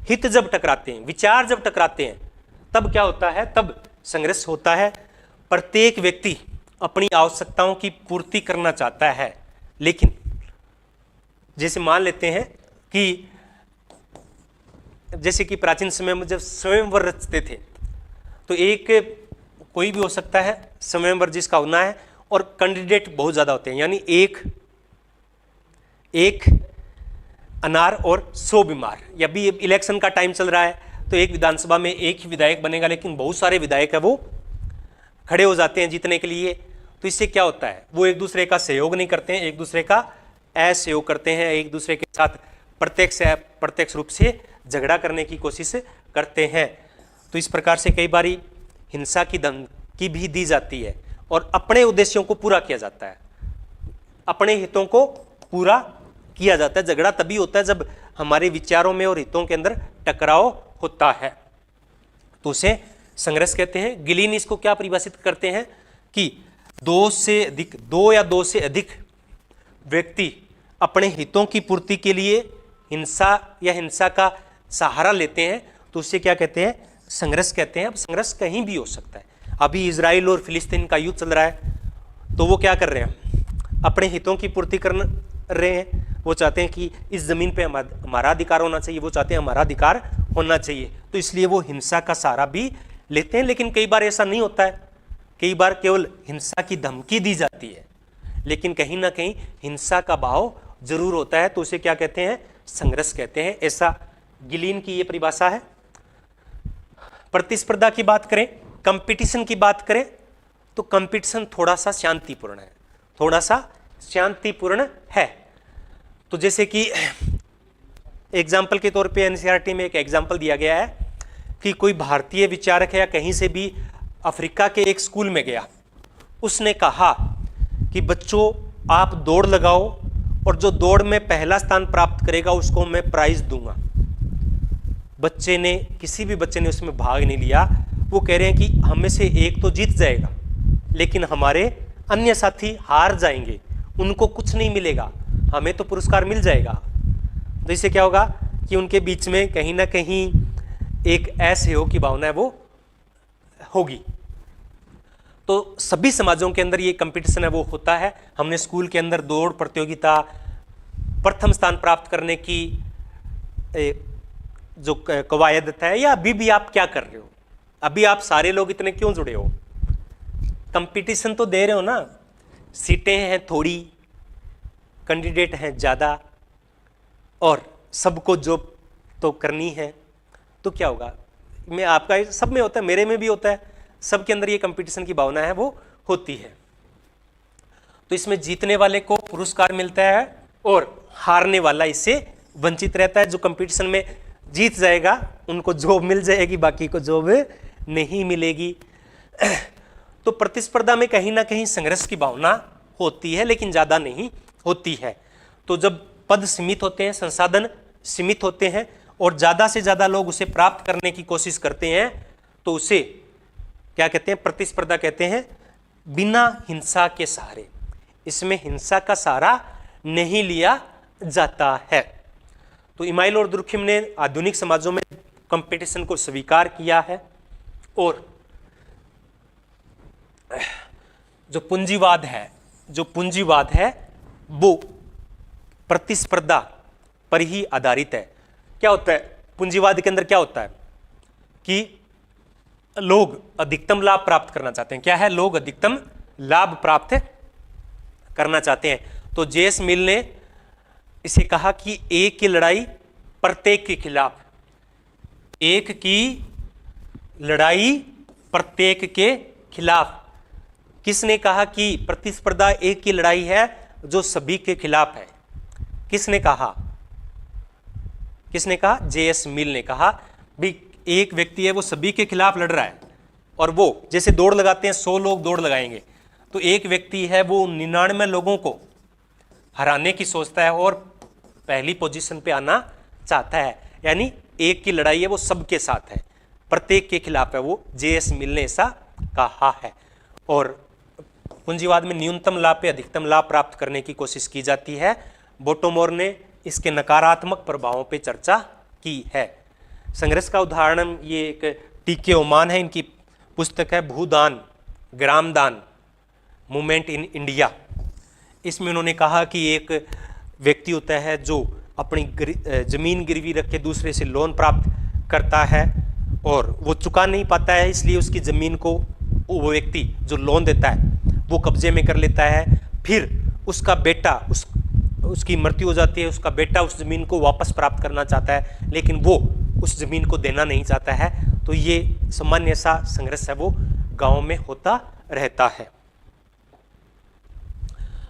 हित जब टकराते हैं, विचार जब टकराते हैं, तब क्या होता है, तब संघर्ष होता है। प्रत्येक व्यक्ति अपनी आवश्यकताओं की पूर्ति करना चाहता है, लेकिन जैसे मान लेते हैं कि जैसे कि प्राचीन समय में जब स्वयंवर रचते थे, तो एक कोई भी हो सकता है स्वयंवर जिसका होना है, और कैंडिडेट बहुत ज़्यादा होते हैं, यानी एक अनार और 100 बीमार। या भी इलेक्शन का टाइम चल रहा है तो एक विधानसभा में एक ही विधायक बनेगा, लेकिन बहुत सारे विधायक है वो खड़े हो जाते हैं जीतने के लिए। तो इससे क्या होता है, वो एक दूसरे का सहयोग नहीं करते हैं, एक दूसरे का असहयोग करते हैं, एक दूसरे के साथ प्रत्यक्ष रूप से झगड़ा करने की कोशिश करते हैं। तो इस प्रकार से कई बारी हिंसा की धमकी भी दी जाती है और अपने उद्देश्यों को पूरा किया जाता है, अपने हितों को पूरा किया जाता है। झगड़ा तभी होता है जब हमारे विचारों में और हितों के अंदर टकराव होता है, तो उसे संघर्ष कहते हैं। गिलीन इसको क्या परिभाषित करते हैं कि दो या दो से अधिक व्यक्ति अपने हितों की पूर्ति के लिए हिंसा या हिंसा का सहारा लेते हैं, तो उसे क्या कहते हैं, संघर्ष कहते हैं। अब संघर्ष कहीं भी हो सकता है। अभी इजराइल और फिलिस्तीन का युद्ध चल रहा है, तो वो क्या कर रहे हैं, अपने हितों की पूर्ति कर रहे हैं। वो चाहते हैं कि इस जमीन पे हमारा अधिकार होना चाहिए, वो चाहते हैं हमारा अधिकार होना चाहिए, तो इसलिए वो हिंसा का सहारा भी लेते हैं। लेकिन कई बार ऐसा नहीं होता है, कई बार केवल हिंसा की धमकी दी जाती है, लेकिन कहीं ना कहीं हिंसा का भाव जरूर होता है, तो उसे क्या कहते हैं, संघर्ष कहते हैं। ऐसा गिलीन की ये परिभाषा है। प्रतिस्पर्धा की बात करें, कंपटीशन की बात करें, तो कंपटीशन थोड़ा सा शांतिपूर्ण है, थोड़ा सा शांतिपूर्ण है। तो जैसे कि एग्जाम्पल के तौर पे एनसीईआरटी में एक एग्जाम्पल दिया गया है कि कोई भारतीय विचारक है या कहीं से भी अफ्रीका के एक स्कूल में गया, उसने कहा कि बच्चों आप दौड़ लगाओ और जो दौड़ में पहला स्थान प्राप्त करेगा उसको मैं प्राइज दूंगा। किसी भी बच्चे ने उसमें भाग नहीं लिया। वो कह रहे हैं कि हमें से एक तो जीत जाएगा, लेकिन हमारे अन्य साथी हार जाएंगे, उनको कुछ नहीं मिलेगा, हमें तो पुरस्कार मिल जाएगा। तो इससे क्या होगा कि उनके बीच में कहीं ना कहीं एक असहयोग की भावना है वो होगी। तो सभी समाजों के अंदर ये कंपटीशन है वो होता है। हमने स्कूल के अंदर दौड़ प्रतियोगिता, प्रथम स्थान प्राप्त करने की जो कवायद है, या अभी भी आप क्या कर रहे हो, अभी आप सारे लोग इतने क्यों जुड़े हो, कंपटीशन तो दे रहे हो ना, सीटें हैं थोड़ी, कैंडिडेट हैं ज़्यादा, और सबको जॉब तो करनी है, तो क्या होगा, मैं आपका सब में होता है, मेरे में भी होता है, सबके अंदर ये कंपटीशन की भावना है वो होती है। तो इसमें जीतने वाले को पुरस्कार मिलता है और हारने वाला इससे वंचित रहता है। जो कंपटीशन में जीत जाएगा उनको जॉब मिल जाएगी, बाकी को जॉब नहीं मिलेगी। तो प्रतिस्पर्धा में कहीं ना कहीं संघर्ष की भावना होती है, लेकिन ज़्यादा नहीं होती है। तो जब पद सीमित होते हैं, संसाधन सीमित होते हैं और ज़्यादा से ज़्यादा लोग उसे प्राप्त करने की कोशिश करते हैं, तो उसे क्या कहते हैं, प्रतिस्पर्धा कहते हैं, बिना हिंसा के सहारे। इसमें हिंसा का सहारा नहीं लिया जाता है। तो इमाइल और दुर्खिम ने आधुनिक समाजों में कंपटीशन को स्वीकार किया है, और जो पूंजीवाद है वो प्रतिस्पर्धा पर ही आधारित है। क्या होता है पूंजीवाद के अंदर, क्या होता है कि लोग अधिकतम लाभ प्राप्त करना चाहते हैं। क्या है, लोग अधिकतम लाभ प्राप्त करना चाहते हैं। तो जेएस मिल ने इसे कहा कि एक की लड़ाई प्रत्येक के खिलाफ, एक की लड़ाई प्रत्येक के खिलाफ। किसने कहा कि प्रतिस्पर्धा एक की लड़ाई है जो सभी के खिलाफ है? किसने कहा? जेएस मिल ने कहा भी एक व्यक्ति है वो सभी के खिलाफ लड़ रहा है, और वो जैसे दौड़ लगाते हैं, 100 लोग दौड़ लगाएंगे, तो एक व्यक्ति है वो 99 लोगों को हराने की सोचता है और पहली पोजीशन पे आना चाहता है। यानी एक की लड़ाई है वो सबके साथ है, प्रत्येक के खिलाफ है, वो जेएस मिल ने ऐसा कहा है। और पूंजीवाद में न्यूनतम लाभ पे अधिकतम लाभ प्राप्त करने की कोशिश की जाती है। बोटोमोर ने इसके नकारात्मक प्रभावों पे चर्चा की है। संघर्ष का उदाहरण ये एक टीके ओमान है, इनकी पुस्तक है भूदान ग्रामदान मूवमेंट इन इंडिया। इसमें उन्होंने कहा कि एक व्यक्ति होता है जो अपनी जमीन गिरवी रख के दूसरे से लोन प्राप्त करता है और वो चुका नहीं पाता है, इसलिए उसकी ज़मीन को वो व्यक्ति जो लोन देता है वो कब्जे में कर लेता है। फिर उसका बेटा उसकी मृत्यु हो जाती है, उसका बेटा उस ज़मीन को वापस प्राप्त करना चाहता है, लेकिन वो उस ज़मीन को देना नहीं चाहता है। तो ये सामान्य सा संघर्ष है, वो गाँव में होता रहता है।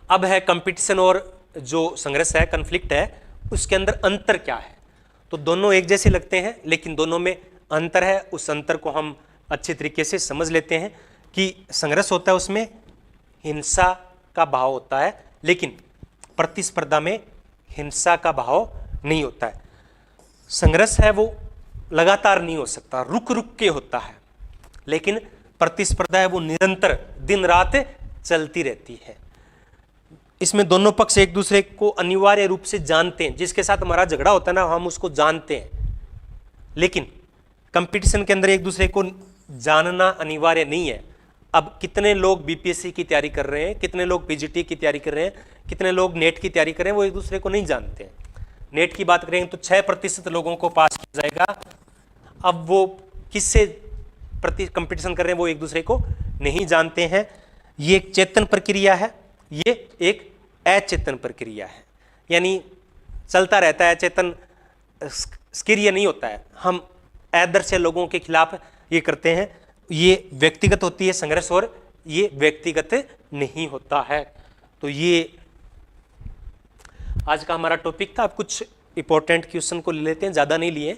अब है कंपटीशन और जो संघर्ष है, कन्फ्लिक्ट है, उसके अंदर अंतर क्या है। तो दोनों एक जैसे लगते हैं, लेकिन दोनों में अंतर है। उस अंतर को हम अच्छे तरीके से समझ लेते हैं कि संघर्ष होता है उसमें हिंसा का भाव होता है, लेकिन प्रतिस्पर्धा में हिंसा का भाव नहीं होता है। संघर्ष है वो लगातार नहीं हो सकता, रुक रुक के होता है, लेकिन प्रतिस्पर्धा है वो निरंतर दिन रात चलती रहती है। इसमें दोनों पक्ष एक दूसरे को अनिवार्य रूप से जानते हैं। जिसके साथ हमारा झगड़ा होता है ना, हम उसको जानते हैं, लेकिन कंपटीशन के अंदर एक दूसरे को जानना अनिवार्य नहीं है। अब कितने लोग बीपीएससी की तैयारी कर रहे हैं, कितने लोग पीजीटी की तैयारी कर रहे हैं, कितने लोग नेट की तैयारी कर रहे हैं, वो एक दूसरे को नहीं जानते हैं। नेट की बात करेंगे तो 6% लोगों को पास किया जाएगा। अब वो किससे प्रति कंपटीशन कर रहे हैं वो एक दूसरे को नहीं जानते हैं। ये एक चेतन प्रक्रिया है, ये एक अचेतन प्रक्रिया है, यानी चलता रहता है, चेतन सक्रिय नहीं होता है। हम आदर्श लोगों के खिलाफ ये करते हैं। ये व्यक्तिगत होती है संघर्ष और ये व्यक्तिगत नहीं होता है। तो ये आज का हमारा टॉपिक था। अब कुछ इंपॉर्टेंट क्वेश्चन को ले लेते हैं, ज़्यादा नहीं लिए,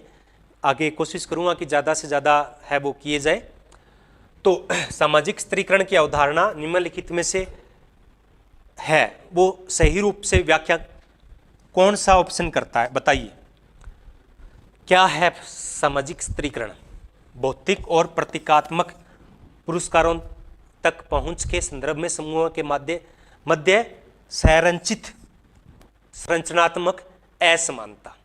आगे कोशिश करूंगा कि ज़्यादा से ज़्यादा है वो किए जाए। तो सामाजिक स्त्रीकरण की अवधारणा निम्नलिखित में से है वो सही रूप से व्याख्या कौन सा ऑप्शन करता है, बताइए। क्या है सामाजिक स्त्रीकरण? भौतिक और प्रतीकात्मक पुरस्कारों तक पहुंच के संदर्भ में समूह के मध्य संरचित संरचनात्मक असमानता,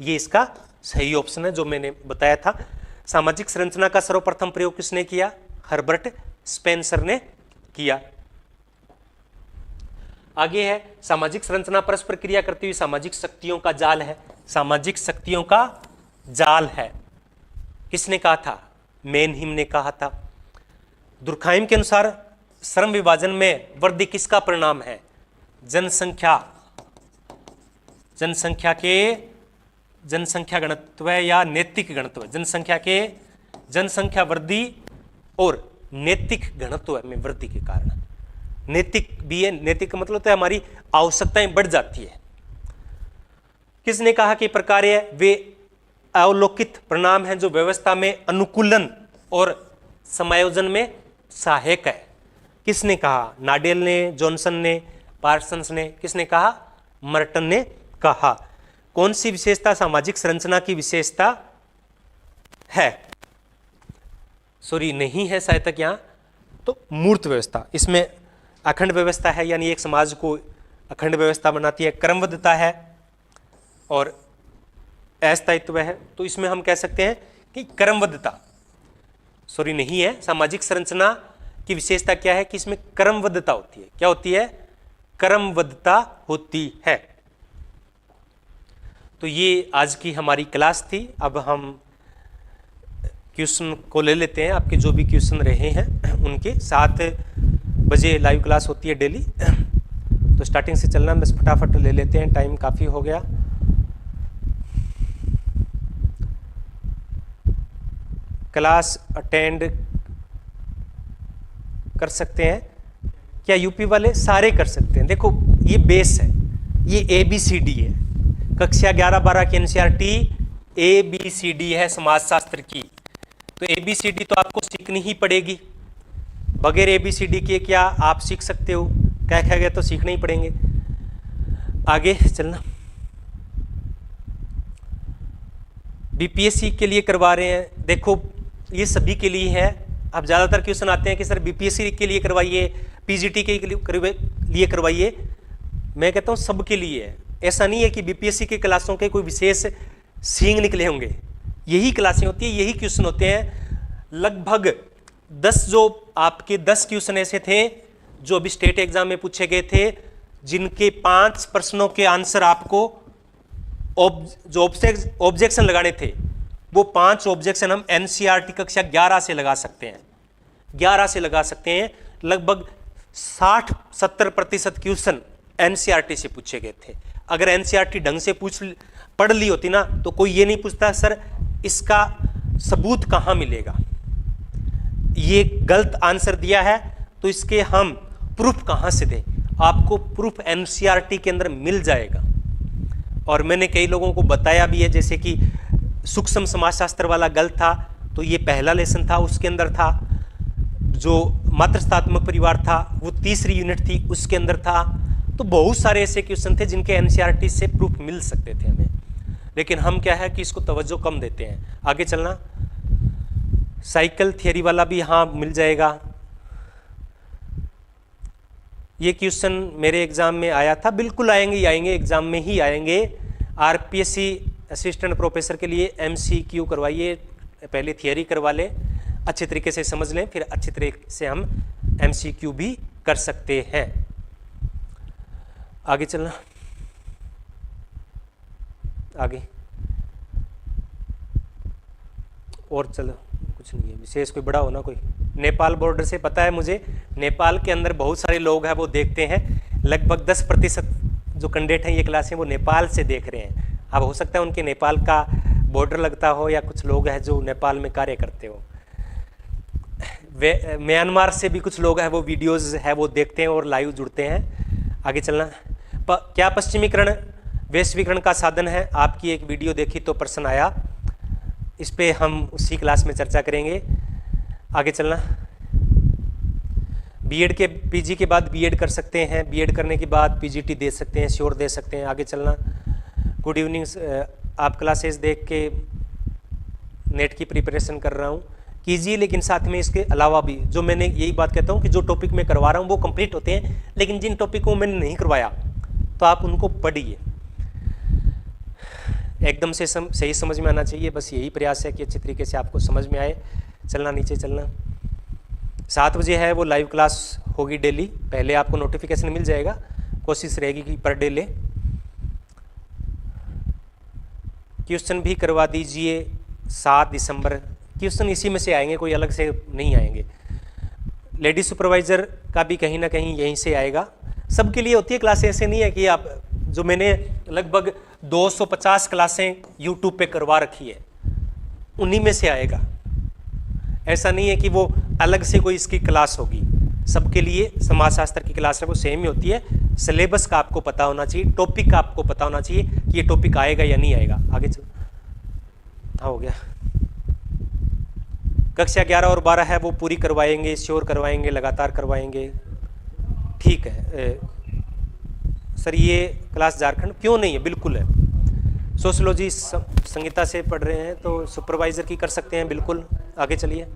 ये इसका सही ऑप्शन है जो मैंने बताया था। सामाजिक संरचना का सर्वप्रथम प्रयोग किसने किया? हर्बर्ट स्पेंसर ने किया। आगे है सामाजिक संरचना परस्पर क्रिया करती हुई सामाजिक शक्तियों का जाल है। सामाजिक शक्तियों का जाल है, किसने कहा था? मेनहिम ने कहा था। दुर्खाइम के अनुसार श्रम विभाजन में वृद्धि किसका परिणाम है? जनसंख्या घनत्व या नैतिक घनत्व, जनसंख्या वृद्धि और नैतिक घनत्व में वृद्धि के कारण। नैतिक भी है, नैतिक मतलब होता है हमारी आवश्यकताएं बढ़ जाती है। किसने कहा कि प्रकार्य वे अवलोकित परिणाम हैं जो व्यवस्था में अनुकूलन और समायोजन में सहायक है? किसने कहा? नाडेल ने, जॉनसन ने, पार्सन्स ने, किसने कहा? मर्टन ने कहा। कौन सी विशेषता सामाजिक संरचना की विशेषता है? सॉरी नहीं है शायद तक यहाँ, तो मूर्त व्यवस्था। इसमें अखंड व्यवस्था है, यानी एक समाज को अखंड व्यवस्था बनाती है। क्रमबद्धता है और अस्थायित्व है, तो इसमें हम कह सकते हैं कि क्रमबद्धता, सॉरी नहीं है। सामाजिक संरचना की विशेषता क्या है कि इसमें क्रमबद्धता होती है। क्या होती है? क्रमबद्धता होती है। तो ये आज की हमारी क्लास थी। अब हम क्वेश्चन को ले लेते हैं। आपके जो भी क्वेश्चन रहे हैं उनके 7 बजे लाइव क्लास होती है डेली, तो स्टार्टिंग से चलना, बस फटाफट ले लेते हैं, टाइम काफ़ी हो गया। क्लास अटेंड कर सकते हैं क्या यूपी वाले? सारे कर सकते हैं। देखो ये बेस है, ये ABCD है। कक्षा 11-12 की NCERT ABCD है समाजशास्त्र की, तो ABCD तो आपको सीखनी ही पड़ेगी। बगैर ABCD के क्या आप सीख सकते हो? कह गए तो सीखने ही पड़ेंगे। आगे चलना। BPSC के लिए करवा रहे हैं, देखो ये सभी के लिए है। अब ज़्यादातर क्वेश्चन आते हैं कि सर BPSC के लिए करवाइए, PGT के लिए करवाइए। मैं कहता हूँ सबके लिए है। ऐसा नहीं है कि BPSC की क्लासों के कोई विशेष सींग निकले होंगे। यही क्लासें होती है, यही क्वेश्चन होते हैं। लगभग 10 जो आपके 10 क्वेश्चन ऐसे थे जो अभी स्टेट एग्जाम में पूछे गए थे, जिनके 5 प्रश्नों के आंसर आपको जो ऑब्जेक्शन लगाने थे, वो 5 ऑब्जेक्शन हम एनसीईआरटी कक्षा 11 से लगा सकते हैं। 11 से लगा सकते हैं। लगभग 60-70% क्वेश्चन एनसीईआरटी से पूछे गए थे। अगर एनसीईआरटी ढंग से पढ़ ली होती ना, तो कोई ये नहीं पूछता सर इसका सबूत कहां मिलेगा, ये गलत आंसर दिया है तो इसके हम प्रूफ कहां से दें। आपको प्रूफ एनसीईआरटी के अंदर मिल जाएगा। और मैंने कई लोगों को बताया भी है, जैसे कि सूक्ष्म समाजशास्त्र वाला गलत था, तो ये पहला लेसन था, उसके अंदर था। जो मातृत्वात्मक परिवार था वो तीसरी यूनिट थी, उसके अंदर था। तो बहुत सारे ऐसे क्वेश्चन थे जिनके एनसीईआरटी से प्रूफ मिल सकते थे हमें, लेकिन हम क्या है कि इसको तवज्जो कम देते हैं। आगे चलना। साइकिल थियरी वाला भी हाँ मिल जाएगा। ये क्वेश्चन मेरे एग्जाम में आया था, बिल्कुल आएंगे ही आएंगे, एग्जाम में ही आएंगे। आरपीएससी असिस्टेंट प्रोफेसर के लिए एमसीक्यू करवाइए, पहले थियरी करवा ले, अच्छे तरीके से समझ लें, फिर अच्छे तरीके से हम एमसीक्यू भी कर सकते हैं। आगे चलना। आगे और चलो, कुछ नहीं है विशेष, कोई बड़ा होना कोई। नेपाल बॉर्डर से पता है मुझे, नेपाल के अंदर बहुत सारे लोग हैं वो देखते हैं। लगभग 10% जो कैंडिडेट हैं ये क्लासें वो नेपाल से देख रहे हैं। अब हो सकता है उनके नेपाल का बॉर्डर लगता हो, या कुछ लोग हैं जो नेपाल में कार्य करते हो। म्यांमार से भी कुछ लोग हैं वो वीडियोस है वो देखते हैं और लाइव जुड़ते हैं। आगे चलना। क्या पश्चिमीकरण वैश्वीकरण का साधन है? आपकी एक वीडियो देखी तो प्रश्न आया, इस पे हम उसी क्लास में चर्चा करेंगे। आगे चलना। बीएड के पीजी के बाद बीएड कर सकते हैं, बीएड करने के बाद पीजीटी दे सकते हैं, श्योर दे सकते हैं। आगे चलना। Good evening. आप क्लासेस देख के नेट की प्रिपरेशन कर रहा हूँ, कीजिए, लेकिन साथ में इसके अलावा भी जो मैंने यही बात कहता हूँ कि जो टॉपिक मैं करवा रहा हूँ वो कंप्लीट होते हैं, लेकिन जिन टॉपिक को मैंने नहीं करवाया तो आप उनको पढ़िए। एकदम से सही समझ में आना चाहिए, बस यही प्रयास है कि अच्छे तरीके से आपको समझ में आए। चलना, नीचे चलना। 7 बजे है वो लाइव क्लास होगी डेली, पहले आपको नोटिफिकेशन मिल जाएगा, कोशिश रहेगी कि पर डे ले। क्वेश्चन भी करवा दीजिए। 7 दिसंबर क्वेश्चन इसी में से आएंगे, कोई अलग से नहीं आएंगे। लेडी सुपरवाइजर का भी कहीं ना कहीं यहीं से आएगा। सबके लिए होती है क्लासें, ऐसे नहीं है कि आप, जो मैंने लगभग 250 क्लासें यूट्यूब पे करवा रखी है, उन्हीं में से आएगा। ऐसा नहीं है कि वो अलग से कोई इसकी क्लास होगी। सबके लिए समाजशास्त्र की क्लास है वो सेम ही होती है। सिलेबस का आपको पता होना चाहिए, टॉपिक का आपको पता होना चाहिए कि ये टॉपिक आएगा या नहीं आएगा। आगे चलो। हाँ, हो गया। कक्षा 11 और 12 है वो पूरी करवाएंगे, श्योर करवाएंगे, लगातार करवाएंगे। ठीक है सर, ये क्लास झारखंड क्यों नहीं है? बिल्कुल है। सोशलॉजी संगीता से पढ़ रहे हैं तो सुपरवाइजर की कर सकते हैं, बिल्कुल। आगे चलिए।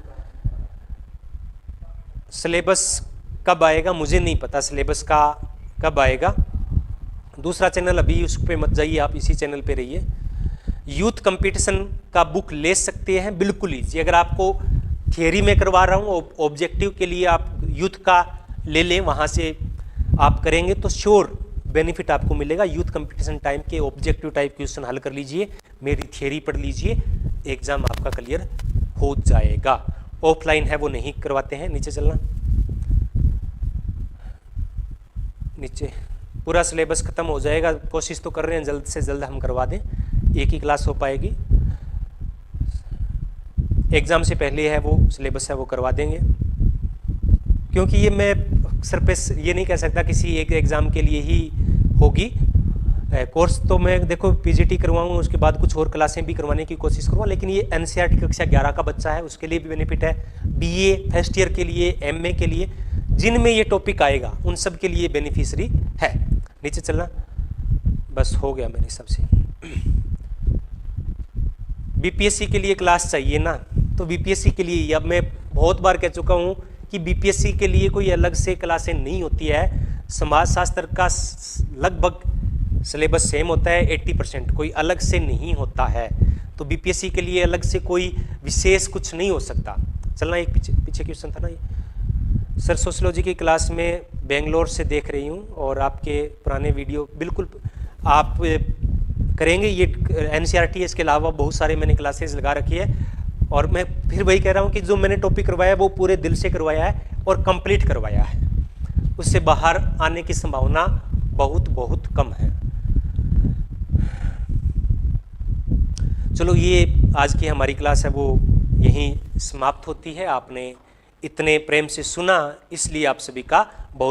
सिलेबस कब आएगा? मुझे नहीं पता सिलेबस का कब आएगा। दूसरा चैनल अभी उस पर मत जाइए, आप इसी चैनल पे रहिए। यूथ कंपटीशन का बुक ले सकते हैं, बिल्कुल लीजिए। अगर आपको थियरी में करवा रहा हूँ, ऑब्जेक्टिव के लिए आप यूथ का ले लें, वहाँ से आप करेंगे तो श्योर बेनिफिट आपको मिलेगा। यूथ कंपटीशन टाइम के ऑब्जेक्टिव टाइप क्वेश्चन हल कर लीजिए, मेरी थियरी पढ़ लीजिए, एग्जाम आपका क्लियर हो जाएगा। ऑफलाइन है वो नहीं करवाते हैं। नीचे चलना। नीचे पूरा सिलेबस खत्म हो जाएगा, कोशिश तो कर रहे हैं जल्द से जल्द हम करवा दें, एक ही क्लास हो पाएगी। एग्जाम से पहले है वो सिलेबस है वो करवा देंगे, क्योंकि ये मैं सिर्फ ये नहीं कह सकता किसी एक एग्ज़ाम के लिए ही होगी। कोर्स तो मैं देखो पीजीटी करवाऊँ, उसके बाद कुछ और क्लासें भी करवाने की कोशिश करूँगा, लेकिन ये एनसीईआरटी कक्षा 11 का बच्चा है उसके लिए भी बेनिफिट है। बीए फर्स्ट ईयर के लिए, एमए के लिए, जिनमें ये टॉपिक आएगा उन सब के लिए बेनिफिशरी है। नीचे चलना। बस हो गया मेरे हिसाब से। बीपीएससी के लिए क्लास चाहिए ना, तो बीपीएससी के लिए अब मैं बहुत बार कह चुका हूँ कि बीपीएससी के लिए कोई अलग से क्लासें नहीं होती है। समाजशास्त्र का लगभग सिलेबस सेम होता है, 80%, कोई अलग से नहीं होता है। तो बीपीएससी के लिए अलग से कोई विशेष कुछ नहीं हो सकता। चलना, एक पीछे क्वेश्चन था ना ये। सर सोशियोलॉजी की क्लास में बेंगलोर से देख रही हूँ और आपके पुराने वीडियो बिल्कुल आप करेंगे। ये एनसीईआरटी, इसके अलावा बहुत सारे मैंने क्लासेस लगा रखी है और मैं फिर वही कह रहा हूँ कि जो मैंने टॉपिक करवाया वो पूरे दिल से करवाया है और कंप्लीट करवाया है। उससे बाहर आने की संभावना बहुत बहुत कम है। चलो, ये आज की हमारी क्लास है वो यहीं समाप्त होती है। आपने इतने प्रेम से सुना, इसलिए आप सभी का